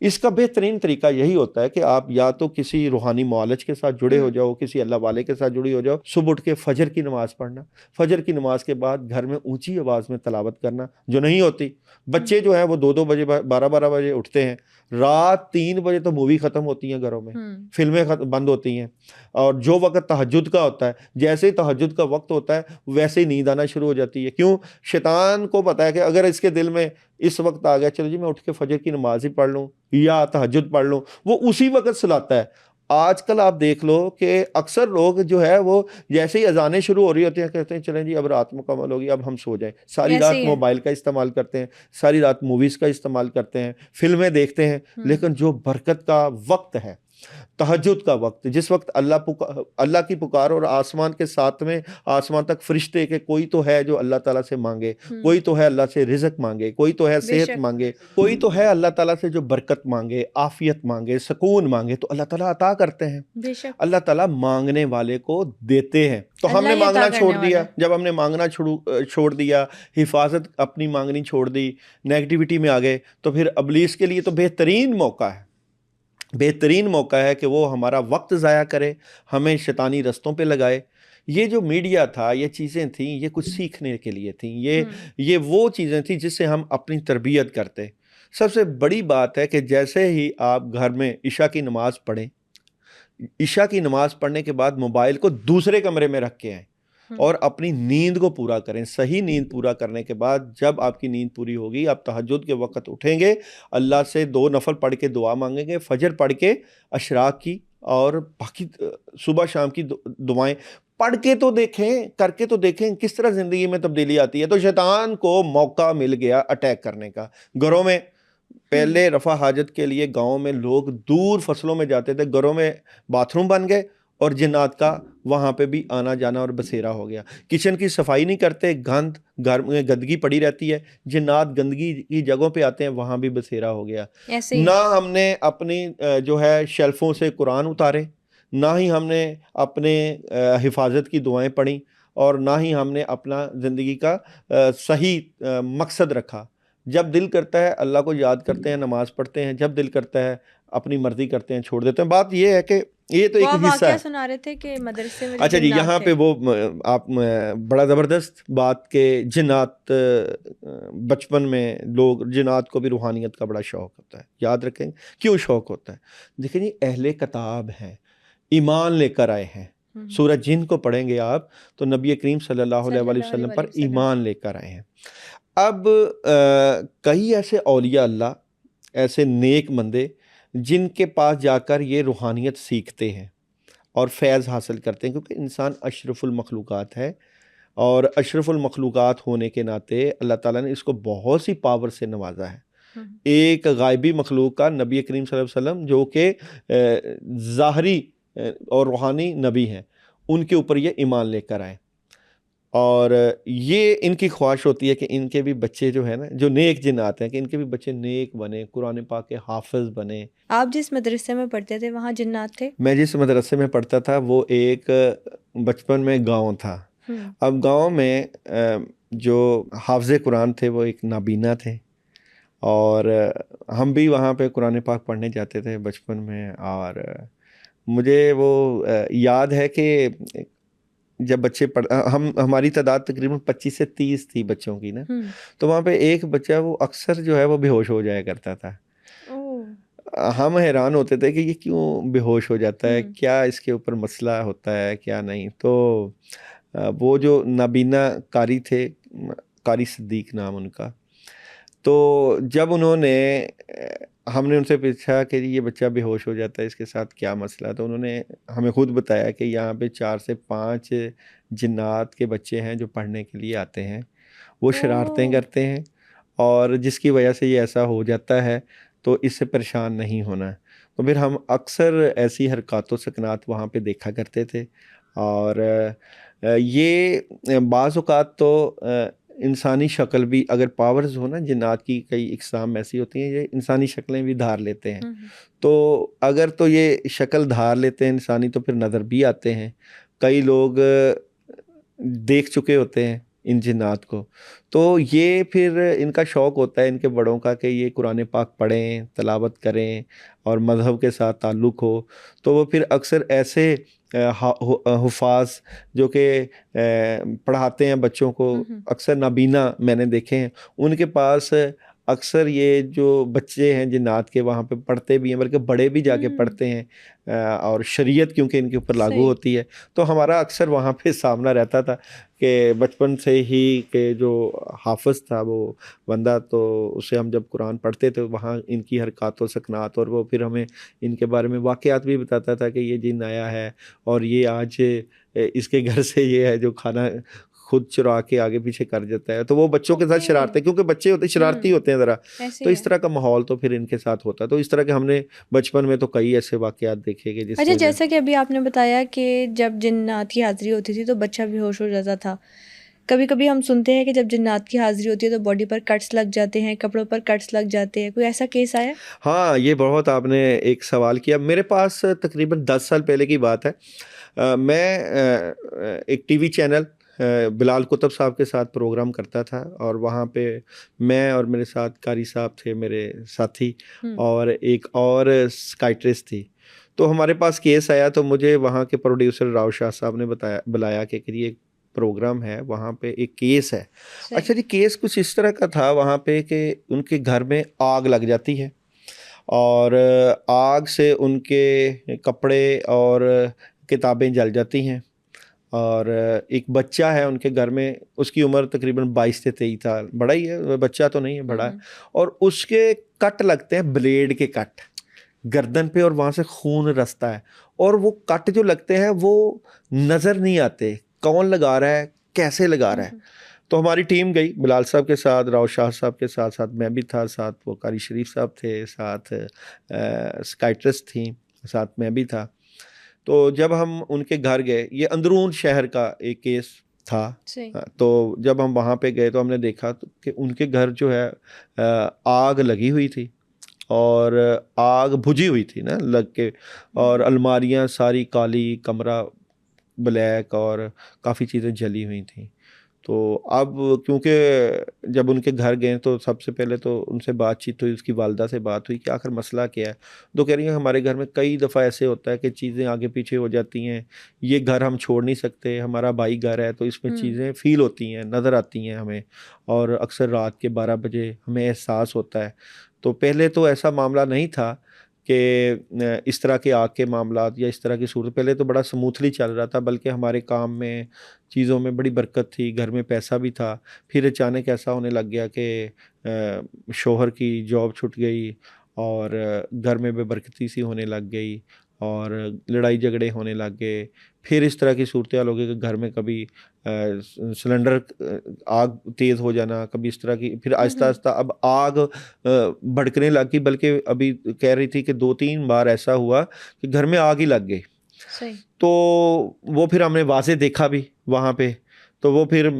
इसका बेहतरीन तरीका यही होता है कि आप या तो किसी रूहानी मुआलिज के साथ जुड़े हो जाओ, किसी अल्लाह वाले के साथ जुड़ी हो जाओ। सुबह उठ के फजर की नमाज पढ़ना, फजर की नमाज के बाद घर में ऊंची आवाज़ में तलावत करना, जो नहीं होती। बच्चे जो हैं वो 2-2 बजे, 12-12 बजे उठते हैं, रात 3 बजे तो मूवी ख़त्म होती हैं घरों में, फिल्में बंद होती हैं। और जो वक्त तहज्जुद का होता है, जैसे ही तहज्जुद का वक्त होता है वैसे ही नींद आना शुरू हो जाती है। क्यों? शैतान को पता है कि अगर इसके दिल में इस वक्त आ गया, चलो जी मैं उठ के फजर की नमाज ही पढ़ लूँ या तहज्जुद पढ़ लूँ, वो उसी वक्त सुलाता है। आजकल आप देख लो कि अक्सर लोग जो है वो जैसे ही अजानें शुरू हो रही होती हैं कहते हैं चलें जी अब रात मुकम्मल होगी, अब हम सो जाएं। सारी रात मोबाइल का इस्तेमाल करते हैं, सारी रात मूवीज़ का इस्तेमाल करते हैं, फिल्में देखते हैं। लेकिन जो बरकत का वक्त है, तहज्जुद का वक्त, जिस वक्त अल्लाह की पुकार, और आसमान के साथ में आसमान तक फरिश्ते के कोई तो है जो अल्लाह ताला से मांगे, कोई तो है अल्लाह से रिज़्क मांगे, कोई तो है सेहत मांगे, कोई तो है अल्लाह ताला से जो बरकत मांगे, आफियत मांगे, सुकून मांगे, तो अल्लाह ताला अता करते हैं। अल्लाह ताला मांगने वाले को देते हैं। तो हमने मांगना छोड़ दिया। जब हमने मांगना छोड़ दिया, हिफाजत अपनी मांगनी छोड़ दी, नेगेटिविटी में आ गए, तो फिर इब्लीस के लिए तो बेहतरीन मौका है, बेहतरीन मौका है कि वो हमारा वक्त ज़ाया करे, हमें शैतानी रस्तों पे लगाए। ये जो मीडिया था, ये चीज़ें थीं, ये कुछ सीखने के लिए थीं, ये वो चीज़ें थीं जिससे हम अपनी तरबियत करते। सबसे बड़ी बात है कि जैसे ही आप घर में इशा की नमाज़ पढ़ें, इशा की नमाज़ पढ़ने के बाद मोबाइल को दूसरे कमरे में रख के आएँ और अपनी नींद को पूरा करें। सही नींद पूरा करने के बाद जब आपकी नींद पूरी होगी, आप तहज्जुद के वक़्त उठेंगे, अल्लाह से 2 नफ़ल पढ़ के दुआ मांगेंगे, फजर पढ़ के अशराक की और बाकी सुबह शाम की दुआएं पढ़ के तो देखें, करके तो देखें किस तरह ज़िंदगी में तब्दीली आती है। तो शैतान को मौका मिल गया अटैक करने का। घरों में पहले रफ़ा हाजत के लिए गाँव में लोग दूर फसलों में जाते थे, घरों में बाथरूम बन गए और जिन्नात का वहाँ पे भी आना जाना और बसेरा हो गया। किचन की सफाई नहीं करते, गंद घर में गंदगी पड़ी रहती है, जिन्नात गंदगी की जगहों पे आते हैं, वहाँ भी बसेरा हो गया। ना हमने अपनी जो है शेल्फों से कुरान उतारे, ना ही हमने अपने हिफाजत की दुआएं पढ़ी, और ना ही हमने अपना ज़िंदगी का सही मकसद रखा। जब दिल करता है अल्लाह को याद करते हैं, नमाज पढ़ते हैं, जब दिल करता है अपनी मर्जी करते हैं, छोड़ देते हैं। बात ये है कि ये तो एक हिस्सा है। सुना रहे थे कि मदरसे में अच्छा जी, यहाँ पे वो आप बड़ा ज़बरदस्त बात के जिन्नात, बचपन में लोग जिन्नात को भी रूहानियत का बड़ा शौक़ होता है। याद रखें क्यों शौक़ होता है। देखिए जी, अहले किताब हैं, ईमान लेकर आए हैं। सूरह जिन को पढ़ेंगे आप तो नबी करीम सल्लल्लाहु अलैहि वसल्लम पर ईमान लेकर आए हैं। अब कई ऐसे औलिया अल्लाह, ऐसे नेक बंदे जिनके पास जाकर ये रूहानियत सीखते हैं और फैज़ हासिल करते हैं, क्योंकि इंसान अशरफुल मखलूक़ात है, और अशरफुल मखलूक़ात होने के नाते अल्लाह ताला ने इसको बहुत सी पावर से नवाजा है। एक गायबी मखलूक का नबी करीम सल्लल्लाहु अलैहि वसल्लम, जो कि ज़ाहरी और रूहानी नबी हैं, उनके ऊपर ये ईमान लेकर आए, और ये इनकी ख्वाहिश होती है कि इनके भी बच्चे जो है ना, जो नेक जिन्नात हैं, कि इनके भी बच्चे नेक बने, कुरान पाक के हाफिज बने। आप जिस मदरसे में पढ़ते थे वहाँ जिन्नात थे? मैं जिस मदरसे में पढ़ता था वो एक बचपन में गांव था। अब गांव में जो हाफिज़ कुरान थे वो एक नाबीना थे, और हम भी वहाँ पे कुरान पाक पढ़ने जाते थे बचपन में। और मुझे वो याद है कि जब बच्चे हमारी तादाद तकरीबन 25 से 30 थी बच्चों की ना, तो वहाँ पे एक बच्चा वो अक्सर जो है वो बेहोश हो जाया करता था। हम हैरान होते थे कि ये क्यों बेहोश हो जाता है, क्या इसके ऊपर मसला होता है, क्या नहीं। तो वो जो नाबीना कारी थे, कारी सिद्दीक नाम उनका, तो जब उन्होंने हमने उनसे पूछा कि ये बच्चा बेहोश हो जाता है, इसके साथ क्या मसला है, तो उन्होंने हमें खुद बताया कि यहाँ पे 4 से 5 जिन्नात के बच्चे हैं जो पढ़ने के लिए आते हैं, वो शरारतें ओह। करते हैं और जिसकी वजह से ये ऐसा हो जाता है, तो इससे परेशान नहीं होना है। तो फिर हम अक्सर ऐसी हरकत व सकनात वहाँ पे देखा करते थे। और ये बाज़ औक़ात तो इंसानी शक्ल भी, अगर पावर्स हो ना जिन्नात की, कई इक़साम ऐसी होती हैं ये इंसानी शक्लें भी धार लेते हैं। तो अगर तो ये शक्ल धार लेते हैं इंसानी, तो फिर नज़र भी आते हैं। कई लोग देख चुके होते हैं इन जिन्नात को, तो ये फिर इनका शौक़ होता है इनके बड़ों का कि ये कुरान पाक पढ़ें, तिलावत करें और मज़हब के साथ ताल्लुक़ हो। तो वो फिर अक्सर ऐसे हुफ़ाज़ जो कि पढ़ाते हैं बच्चों को, अक्सर नाबीना मैंने देखे हैं, उनके पास अक्सर ये जो बच्चे हैं जिन्नात के, वहाँ पे पढ़ते भी हैं, बल्कि बड़े भी जाके पढ़ते हैं। और शरीयत क्योंकि इनके ऊपर लागू सही। होती है, तो हमारा अक्सर वहाँ पे सामना रहता था कि बचपन से ही के जो हाफ़िज़ था वो बंदा, तो उससे हम जब कुरान पढ़ते थे वहाँ इनकी हरकत व सकनात, और वो फिर हमें इनके बारे में वाक़यात भी बताता था कि ये जिन आया है और ये आज इसके घर से ये है जो खाना खुद चुरा के आगे पीछे कर जाता है। तो वो बच्चों के साथ ओके। शरारतें, क्योंकि बच्चे होते शरारती होते हैं ज़रा, ऐसे तो ही इस है। तरह का माहौल तो फिर इनके साथ होता है। तो इस तरह के हमने बचपन में तो कई ऐसे वाक़यात देखे कि जिसकी अच्छा, वजह जैसा कि अभी आपने बताया कि जब जिन्नात की हाज़िरी होती थी तो बच्चा बेहोश हो जाता था। कभी कभी हम सुनते हैं कि जब जिन्नात की हाज़िरी होती है तो बॉडी पर कट्स लग जाते हैं, कपड़ों पर कट्स लग जाते हैं। कोई ऐसा केस आया? हाँ, ये बहुत आपने एक सवाल किया। मेरे पास तकरीबन 10 साल पहले की बात है। मैं एक टीवी चैनल बिलाल कुतुब साहब के साथ प्रोग्राम करता था, और वहाँ पे मैं और मेरे साथ कारी साहब थे, मेरे साथी, हुँ। और एक और साइकियाट्रिस्ट थी। तो हमारे पास केस आया, तो मुझे वहाँ के प्रोड्यूसर राव शाह साहब ने बुलाया कि ये एक प्रोग्राम है, वहाँ पे एक केस है। अच्छा सही। जी, केस कुछ इस तरह का था वहाँ पे कि उनके घर में आग लग जाती है, और आग से उनके कपड़े और किताबें जल जाती हैं, और एक बच्चा है उनके घर में, उसकी उम्र तकरीबन 22 से 23 साल, बड़ा ही है, बच्चा तो नहीं है, बड़ा है। और उसके कट लगते हैं, ब्लेड के कट गर्दन पे, और वहाँ से खून रसता है, और वो कट जो लगते हैं वो नज़र नहीं आते, कौन लगा रहा है, कैसे लगा रहा है। तो हमारी टीम गई बिलाल साहब के साथ, राव शाह साहब के साथ, साथ मैं भी था, साथ वो कारी शरीफ साहब थे, साथ साइकियाट्रिस्ट थी, साथ मैं भी था। तो जब हम उनके घर गए, ये अंदरून शहर का एक केस था। सही। तो जब हम वहाँ पे गए तो हमने देखा कि उनके घर जो है आग लगी हुई थी, और आग बुझी हुई थी ना लग के, और अलमारियाँ सारी काली, कमरा ब्लैक, और काफ़ी चीज़ें जली हुई थी। तो अब क्योंकि जब उनके घर गए तो सबसे पहले तो उनसे बातचीत हुई, उसकी वालदा से बात हुई कि आखिर मसला क्या है। तो कह रही हैं हमारे घर में कई दफ़ा ऐसे होता है कि चीज़ें आगे पीछे हो जाती हैं, ये घर हम छोड़ नहीं सकते, हमारा भाई घर है, तो इसमें चीज़ें फ़ील होती हैं, नज़र आती हैं हमें, और अक्सर रात के 12 बजे हमें एहसास होता है। तो पहले तो ऐसा मामला नहीं था कि इस तरह के आग के मामलात या इस तरह की सूरत, पहले तो बड़ा स्मूथली चल रहा था, बल्कि हमारे काम में, चीज़ों में बड़ी बरकत थी, घर में पैसा भी था। फिर अचानक ऐसा होने लग गया कि शौहर की जॉब छूट गई, और घर में बेबरकती सी होने लग गई, और लड़ाई झगड़े होने लग गए। फिर इस तरह की सूरत-हाल हो गई कि घर में कभी सिलेंडर आग तेज़ हो जाना, कभी इस तरह की, फिर आहिस्ता-आहिस्ता अब आग भड़कने लग गई, बल्कि अभी कह रही थी कि 2-3 बार ऐसा हुआ कि घर में आग ही लग गई। सही। तो वो फिर हमने वाज़े देखा भी वहाँ पे, तो वो फिर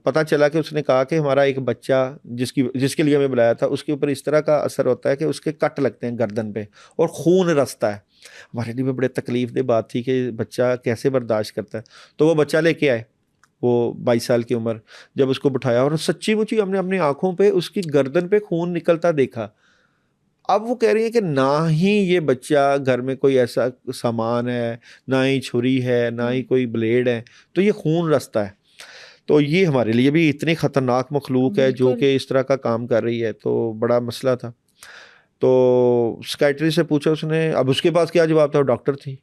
पता चला कि उसने कहा कि हमारा एक बच्चा जिसके लिए हमें बुलाया था, उसके ऊपर इस तरह का असर होता है कि उसके कट लगते हैं गर्दन पे, और खून रसता है। हमारे लिए भी बड़े तकलीफ़देह बात थी कि बच्चा कैसे बर्दाश्त करता है। तो वो बच्चा लेके आए, वो 22 साल की उम्र, जब उसको बिठाया, और सच्ची-मुच्ची हमने अपनी आँखों पे उसकी गर्दन पे खून निकलता देखा। अब वो कह रही है कि ना ही ये बच्चा घर में कोई ऐसा सामान है, ना ही छुरी है, ना ही कोई ब्लेड है, तो ये खून रसता है। तो ये हमारे लिए भी इतनी ख़तरनाक मखलूक है जो बिल्कुल। कि इस तरह का काम कर रही है, तो बड़ा मसला था। तो साइकियाट्रिस्ट से पूछा उसने, अब उसके पास क्या जवाब था, वो डॉक्टर थी।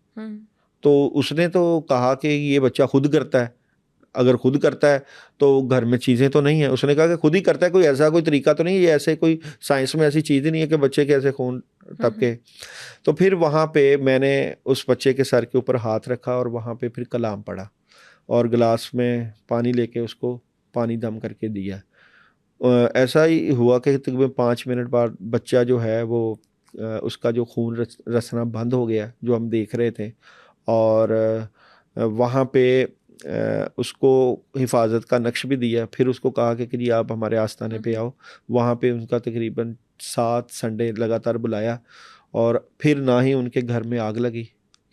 तो उसने तो कहा कि ये बच्चा खुद करता है, अगर खुद करता है तो घर में चीज़ें तो नहीं है। उसने कहा कि खुद ही करता है, कोई ऐसा कोई तरीका तो नहीं है, ये ऐसे कोई साइंस में ऐसी चीज़ ही नहीं है कि बच्चे के ऐसे खून टपके। तो फिर वहाँ पे मैंने उस बच्चे के सर के ऊपर हाथ रखा और वहाँ पे फिर कलाम पढ़ा और गिलास में पानी लेके उसको पानी दम करके दिया। ऐसा ही हुआ कि तकरीबन 5 मिनट बाद बच्चा जो है वो उसका जो खून रसना बंद हो गया, जो हम देख रहे थे। और वहाँ पे उसको हिफाजत का नक्श भी दिया। फिर उसको कहा कि जी आप हमारे आस्थाने पे आओ। वहाँ पे उनका तकरीबन 7 संडे लगातार बुलाया और फिर ना ही उनके घर में आग लगी,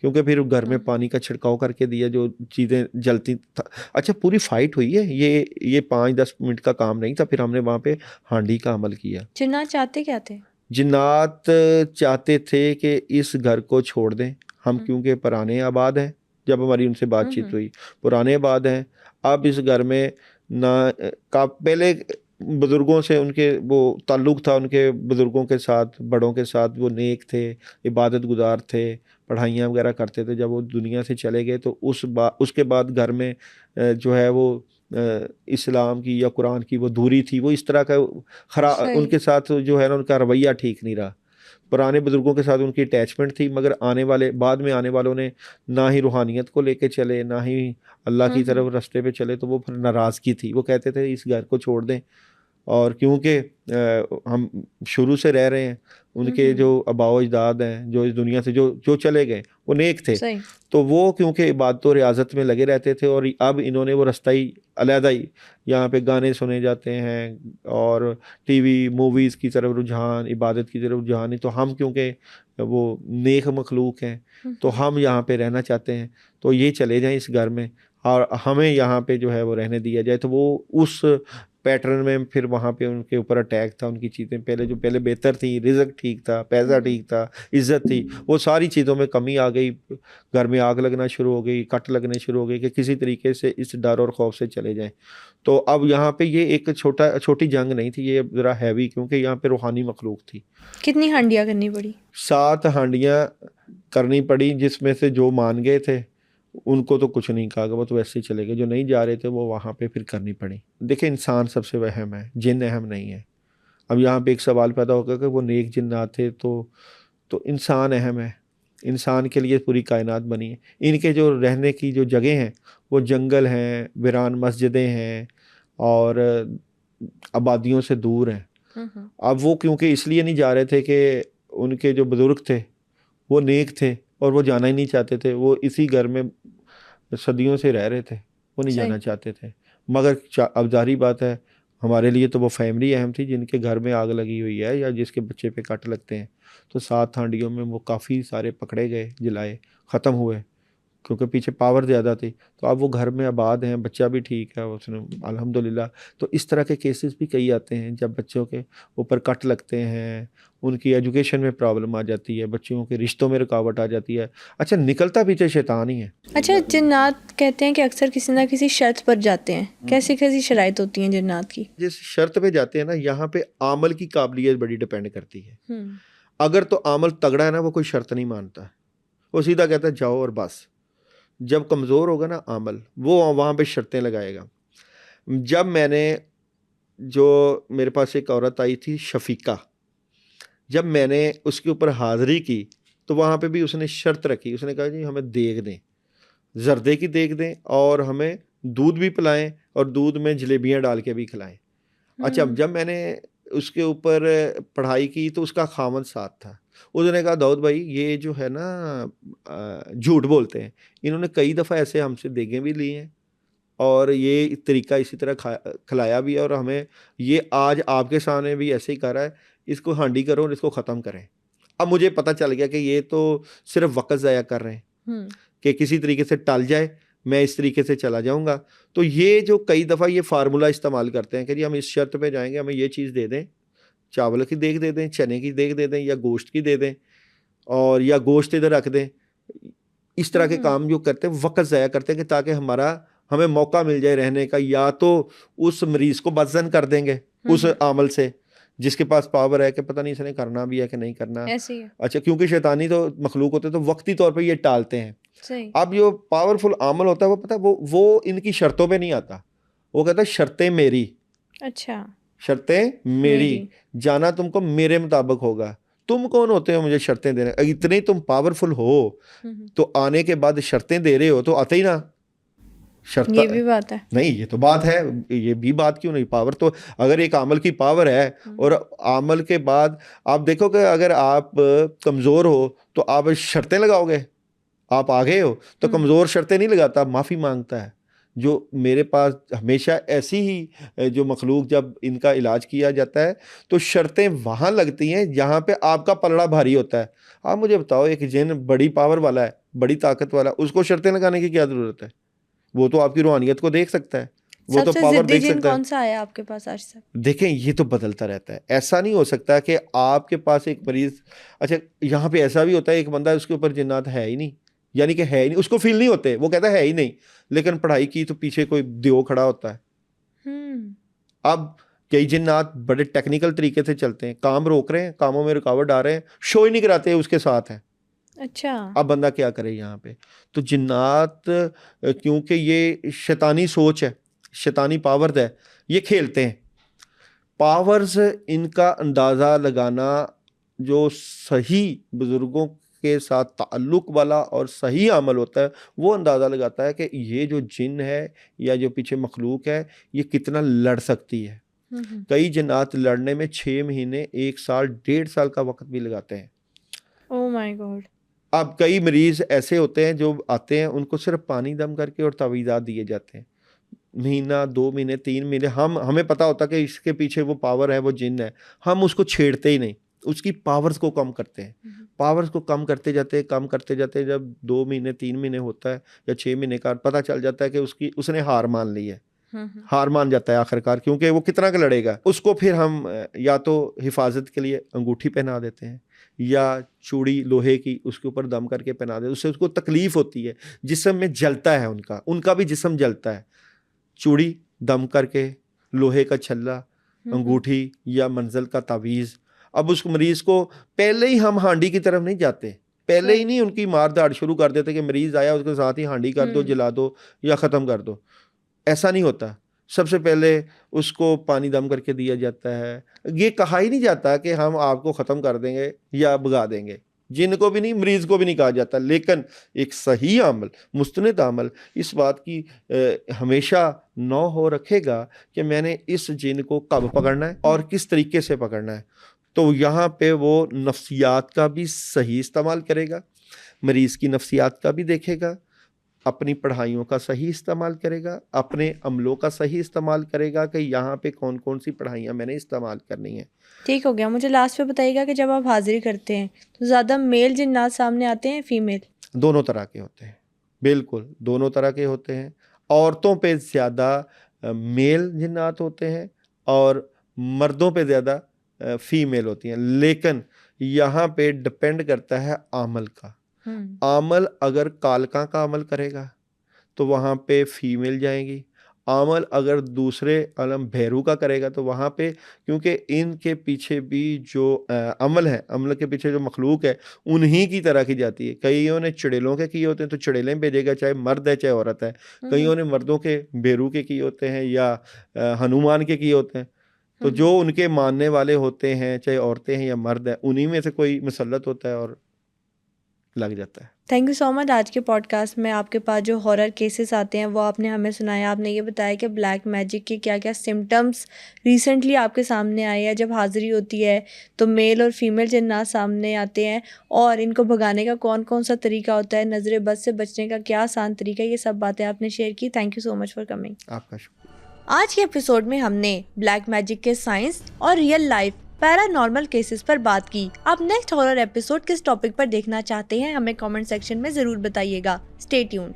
क्योंकि फिर घर में पानी का छिड़काव करके दिया जो चीज़ें जलती था। अच्छा, पूरी फाइट हुई है, ये 5-10 मिनट का काम नहीं था। फिर हमने वहाँ पे हांडी का अमल किया। जिन्नात चाहते क्या थे? जिन्नात चाहते थे कि इस घर को छोड़ दें हम, क्योंकि पुराने आबाद हैं। जब हमारी उनसे बातचीत हुई, पुराने आबाद हैं, अब इस घर में ना का पहले बुज़ुर्गों से उनके वो ताल्लुक़ था, उनके बुज़ुर्गों के साथ, बड़ों के साथ वो नेक थे, इबादत गुज़ार थे, पढ़ाइयाँ वगैरह करते थे। जब वो दुनिया से चले गए तो उसके बाद घर में जो है वो इस्लाम की या कुरान की वो दूरी थी, वो इस तरह का उनके साथ जो है ना उनका रवैया ठीक नहीं रहा। पुराने बुज़ुर्गों के साथ उनकी अटैचमेंट थी, मगर बाद में आने वालों ने ना ही रूहानियत को लेके चले, ना ही अल्लाह की तरफ रास्ते पे चले, तो वो फिर नाराज़गी थी। वो कहते थे इस घर को छोड़ दें, और क्योंकि हम शुरू से रह रहे हैं, उनके जो आबाओ अजदाद हैं जो इस दुनिया से जो चले गए वो नेक थे, तो वो क्योंकि इबादत और रियाजत में लगे रहते थे, और अब इन्होंने वो रास्ता ही अलहदा ही, यहाँ पे गाने सुने जाते हैं और टीवी मूवीज़ की तरफ रुझान, इबादत की तरफ रुझान है। तो हम क्योंकि वो नेक मखलूक हैं तो हम यहाँ पे रहना चाहते हैं, तो ये चले जाएं इस घर में और हमें यहाँ पे जो है वो रहने दिया जाए। तो वो उस पैटर्न में फिर वहाँ पे उनके ऊपर अटैक था। उनकी चीज़ें पहले बेहतर थी, रिज़्क ठीक था, पैसा ठीक था, इज़्ज़त थी, वो सारी चीज़ों में कमी आ गई। घर में आग लगना शुरू हो गई, कट लगने शुरू हो गई कि किसी तरीके से इस डर और खौफ से चले जाएं। तो अब यहाँ पे ये एक छोटी जंग नहीं थी, ये ज़रा हैवी, क्योंकि यहाँ पे रूहानी मखलूक थी। कितनी हांडियाँ करनी पड़ी? 7 हांडियाँ करनी पड़ी, जिसमें से जो मान गए थे उनको तो कुछ नहीं कहा गया, वो तो वैसे ही चले गए। जो नहीं जा रहे थे वो वहाँ पे फिर करनी पड़ी। देखिए, इंसान सबसे अहम है, जिन अहम नहीं है। अब यहाँ पे एक सवाल पैदा होगा कि वो नेक जिन्नात थे तो इंसान अहम है। इंसान के लिए पूरी कायनात बनी है। इनके जो रहने की जो जगह हैं वो जंगल हैं, वीरान मस्जिदें हैं और आबादियों से दूर हैं। अब वो क्योंकि इसलिए नहीं जा रहे थे कि उनके जो बुज़ुर्ग थे वो नेक थे और वो जाना ही नहीं चाहते थे। वो इसी घर में सदियों से रह रहे थे, वो नहीं जाना चाहते थे। मगर अब ज़ाहिर बात है, हमारे लिए तो वो फैमिली अहम थी जिनके घर में आग लगी हुई है या जिसके बच्चे पे कट लगते हैं। तो 7 हांडियों में वो काफ़ी सारे पकड़े गए, जलाए, ख़त्म हुए, क्योंकि पीछे पावर ज़्यादा थी। तो अब वो घर में आबाद हैं, बच्चा भी ठीक है, उसने अल्हम्दुलिल्लाह। तो इस तरह के केसेस भी कई आते हैं जब बच्चों के ऊपर कट लगते हैं, उनकी एजुकेशन में प्रॉब्लम आ जाती है, बच्चों के रिश्तों में रुकावट आ जाती है। अच्छा, निकलता पीछे शैतान ही है। अच्छा, जिन्नात कहते हैं कि अक्सर किसी ना किसी शर्त पर जाते हैं, कैसी कैसी शराइत होती हैं जिन्नात की? जिस शर्त पे जाते हैं ना, यहाँ पे आमल की काबिलियत बड़ी डिपेंड करती है। अगर तो आमल तगड़ा है ना, वो कोई शर्त नहीं मानता, वो सीधा कहता है जाओ और बस। जब कमज़ोर होगा ना आमल, वो वहाँ पे शर्तें लगाएगा। जब मेरे पास एक औरत आई थी शफीका, जब मैंने उसके ऊपर हाज़िरी की तो वहाँ पे भी उसने शर्त रखी। उसने कहा जी हमें देग दें, जर्दे की देग दें, और हमें दूध भी पिलाएं और दूध में जलेबियाँ डाल के भी खिलाएं। अच्छा, जब मैंने उसके ऊपर पढ़ाई की तो उसका खामन साथ था। उसने कहा दाऊद भाई, ये जो है ना झूठ बोलते हैं, इन्होंने कई दफ़ा ऐसे हमसे देगें भी ली हैं और ये तरीका इसी तरह खिलाया भी है, और हमें ये आज आपके सामने भी ऐसे ही कर रहा है। इसको हांडी करो और इसको ख़त्म करें। अब मुझे पता चल गया कि ये तो सिर्फ वक़्त ज़ाया कर रहे हैं कि किसी तरीके से टल जाए, मैं इस तरीके से चला जाऊंगा। तो ये जो कई दफ़ा ये फार्मूला इस्तेमाल करते हैं कि जी हम इस शर्त पे जाएंगे, हमें ये चीज़ दे दें, चावल की देग दे दें, चने की देग दे दें, या गोश्त की दे दें, और या गोश्त इधर रख दें। इस तरह के काम जो करते हैं वक़्त ज़ाया करते हैं कि ताकि हमें मौका मिल जाए रहने का। या तो उस मरीज़ को बदज़न कर देंगे उस अमल से जिसके पास पावर है कि पता नहीं इसने करना भी है कि नहीं करना। ऐसे ही है। अच्छा, क्योंकि शैतानी तो मखलूक होते तो वक्ती तौर पे ये टालते हैं सही। अब जो पावरफुल आमल होता है वो पता है वो इनकी शर्तों पे नहीं आता, वो कहता है शर्तें मेरी, अच्छा। शर्तें मेरी, मेरी। जाना तुमको मेरे मुताबिक होगा। तुम कौन होते हो मुझे शर्तें देने? इतने ही तुम पावरफुल हो तो आने के बाद शर्तें दे रहे हो तो आते ही ना। शर्त ये भी बात है। नहीं, ये तो बात है, ये भी बात क्यों नहीं? पावर तो अगर एक आमल की पावर है और आमल के बाद आप देखो कि अगर आप कमजोर हो तो आप शर्तें लगाओगे? आप आगे हो तो कमजोर शर्तें नहीं लगाता, माफी मांगता है। जो मेरे पास हमेशा ऐसी ही जो मखलूक जब इनका इलाज किया जाता है तो शर्तें वहां लगती हैं जहां पे आपका पलड़ा भारी होता है। आप मुझे बताओ, एक जिन बड़ी पावर वाला है, बड़ी ताकत वाला, उसको शर्तें लगाने की क्या जरूरत है? वो तो आपकी रूहानियत को देख सकता है, वो तो सबसे पावर जिद्दी देख जिन सकता है। कौन सा आया आपके पास आज तक? देखें, ये तो बदलता रहता है, ऐसा नहीं हो सकता कि आपके पास एक मरीज, अच्छा यहाँ पे ऐसा भी होता है एक बंदा उसके ऊपर जिन्नात है ही नहीं, यानी कि है ही नहीं, उसको फील नहीं होते, वो कहता है ही नहीं, लेकिन पढ़ाई की तो पीछे कोई देव खड़ा होता है। अब कई जिन्नात बड़े टेक्निकल तरीके से चलते हैं, काम रोक रहे हैं, कामों में रुकावट डाल रहे हैं, शो ही नहीं कराते, उसके साथ है। अच्छा। अब बंदा क्या करे यहाँ पे? तो जिन्नात क्योंकि ये शैतानी सोच है, शैतानी पावर्स है, ये खेलते हैं। पावर्स इनका अंदाज़ा लगाना जो सही बुजुर्गों के साथ ताल्लुक वाला और सही अमल होता है, वो अंदाज़ा लगाता है कि ये जो जिन है या जो पीछे मखलूक है ये कितना लड़ सकती है। कई जिन्नात लड़ने में 6 महीने, 1 साल, 1.5 साल का वक्त भी लगाते हैं। Oh my God. अब कई मरीज ऐसे होते हैं जो आते हैं, उनको सिर्फ पानी दम करके और तावीज़ात दिए जाते हैं, महीना, 2 महीने, 3 महीने, हमें पता होता कि इसके पीछे वो पावर है, वो जिन है, हम उसको छेड़ते ही नहीं, उसकी पावर्स को कम करते हैं। पावर्स को कम करते जाते, जब 2 महीने 3 महीने होता है या 6 महीने का, पता चल जाता है कि उसने हार मान ली है, हार मान जाता है आखिरकार, क्योंकि वो कितना का लड़ेगा। उसको फिर हम या तो हिफाजत के लिए अंगूठी पहना देते हैं या चूड़ी लोहे की उसके ऊपर दम करके पहना देते हैं, उससे उसको तकलीफ होती है, जिस्म में जलता है, उनका भी जिस्म जलता है। चूड़ी दम करके, लोहे का छल्ला, अंगूठी या मंजिल का तावीज़। अब उस मरीज को पहले ही हम हांडी की तरफ नहीं जाते, पहले ही नहीं उनकी मार दाड़ शुरू कर देते कि मरीज आया उसके साथ ही हांडी कर दो, जला दो या ख़त्म कर दो। ऐसा नहीं होता। सबसे पहले उसको पानी दम करके दिया जाता है। ये कहा ही नहीं जाता कि हम आपको ख़त्म कर देंगे या भगा देंगे, जिनको भी नहीं, मरीज को भी नहीं कहा जाता। लेकिन एक सही अमल, मुस्तनद अमल इस बात की हमेशा नौ हो रखेगा कि मैंने इस जिन को कब पकड़ना है और किस तरीके से पकड़ना है। तो यहाँ पे वो नफ्सियात का भी सही इस्तेमाल करेगा, मरीज की नफ्सियात का भी देखेगा, अपनी पढ़ाइयों का सही इस्तेमाल करेगा, अपने अमलों का सही इस्तेमाल करेगा कि यहाँ पे कौन कौन सी पढ़ाइयाँ मैंने इस्तेमाल करनी है। ठीक हो गया। मुझे लास्ट पे बताइएगा कि जब आप हाजिरी करते हैं तो ज़्यादा मेल जिन्नात सामने आते हैं, फीमेल? दोनों तरह के होते हैं, बिल्कुल दोनों तरह के होते हैं। औरतों पे ज़्यादा मेल जिन्नात होते हैं और मर्दों पे ज़्यादा फीमेल होती हैं। लेकिन यहाँ पे डिपेंड करता है आमल का। आमल अगर कालका का अमल करेगा तो वहाँ पे फीमेल जाएंगी। आमल अगर दूसरे अलम भैरू का करेगा तो वहाँ पे, क्योंकि इनके पीछे भी जो अमल है, अमल के पीछे जो मखलूक है उन्हीं की तरह की जाती है। कईयों ने चुड़ैलों के किए होते हैं तो चुड़ैलें भेजेगा, चाहे मर्द है चाहे औरत है। कईयों ने मर्दों के भैरू के किए होते हैं या हनुमान के किए होते हैं। तो जो उनके मानने वाले होते हैं, चाहे औरतें हैं या मर्द हैं, उन्हीं में से कोई मुसल्लत होता है और लग जाता है। Thank you so much. आज के पॉडकास्ट में आपके पास जो हॉरर केसेस आते हैं वो आपने हमें सुनाया। आपने ये बताया कि ब्लैक मैजिक के क्या क्या सिम्टम्स रिसेंटली आपके सामने आए हैं। जब हाजिरी होती है तो मेल और फीमेल जिन्नात सामने आते हैं और इनको भगाने का कौन कौन सा तरीका होता है, नज़र बद से बचने का क्या आसान तरीका है, ये सब बातें आपने शेयर की। Thank you so much for coming. आपका शुक्रिया। आज के एपिसोड में हमने ब्लैक मैजिक के साइंस और रियल लाइफ पैरानॉर्मल केसेस पर बात की। आप नेक्स्ट हॉरर एपिसोड किस टॉपिक पर देखना चाहते हैं हमें कमेंट सेक्शन में जरूर बताइएगा। Stay tuned.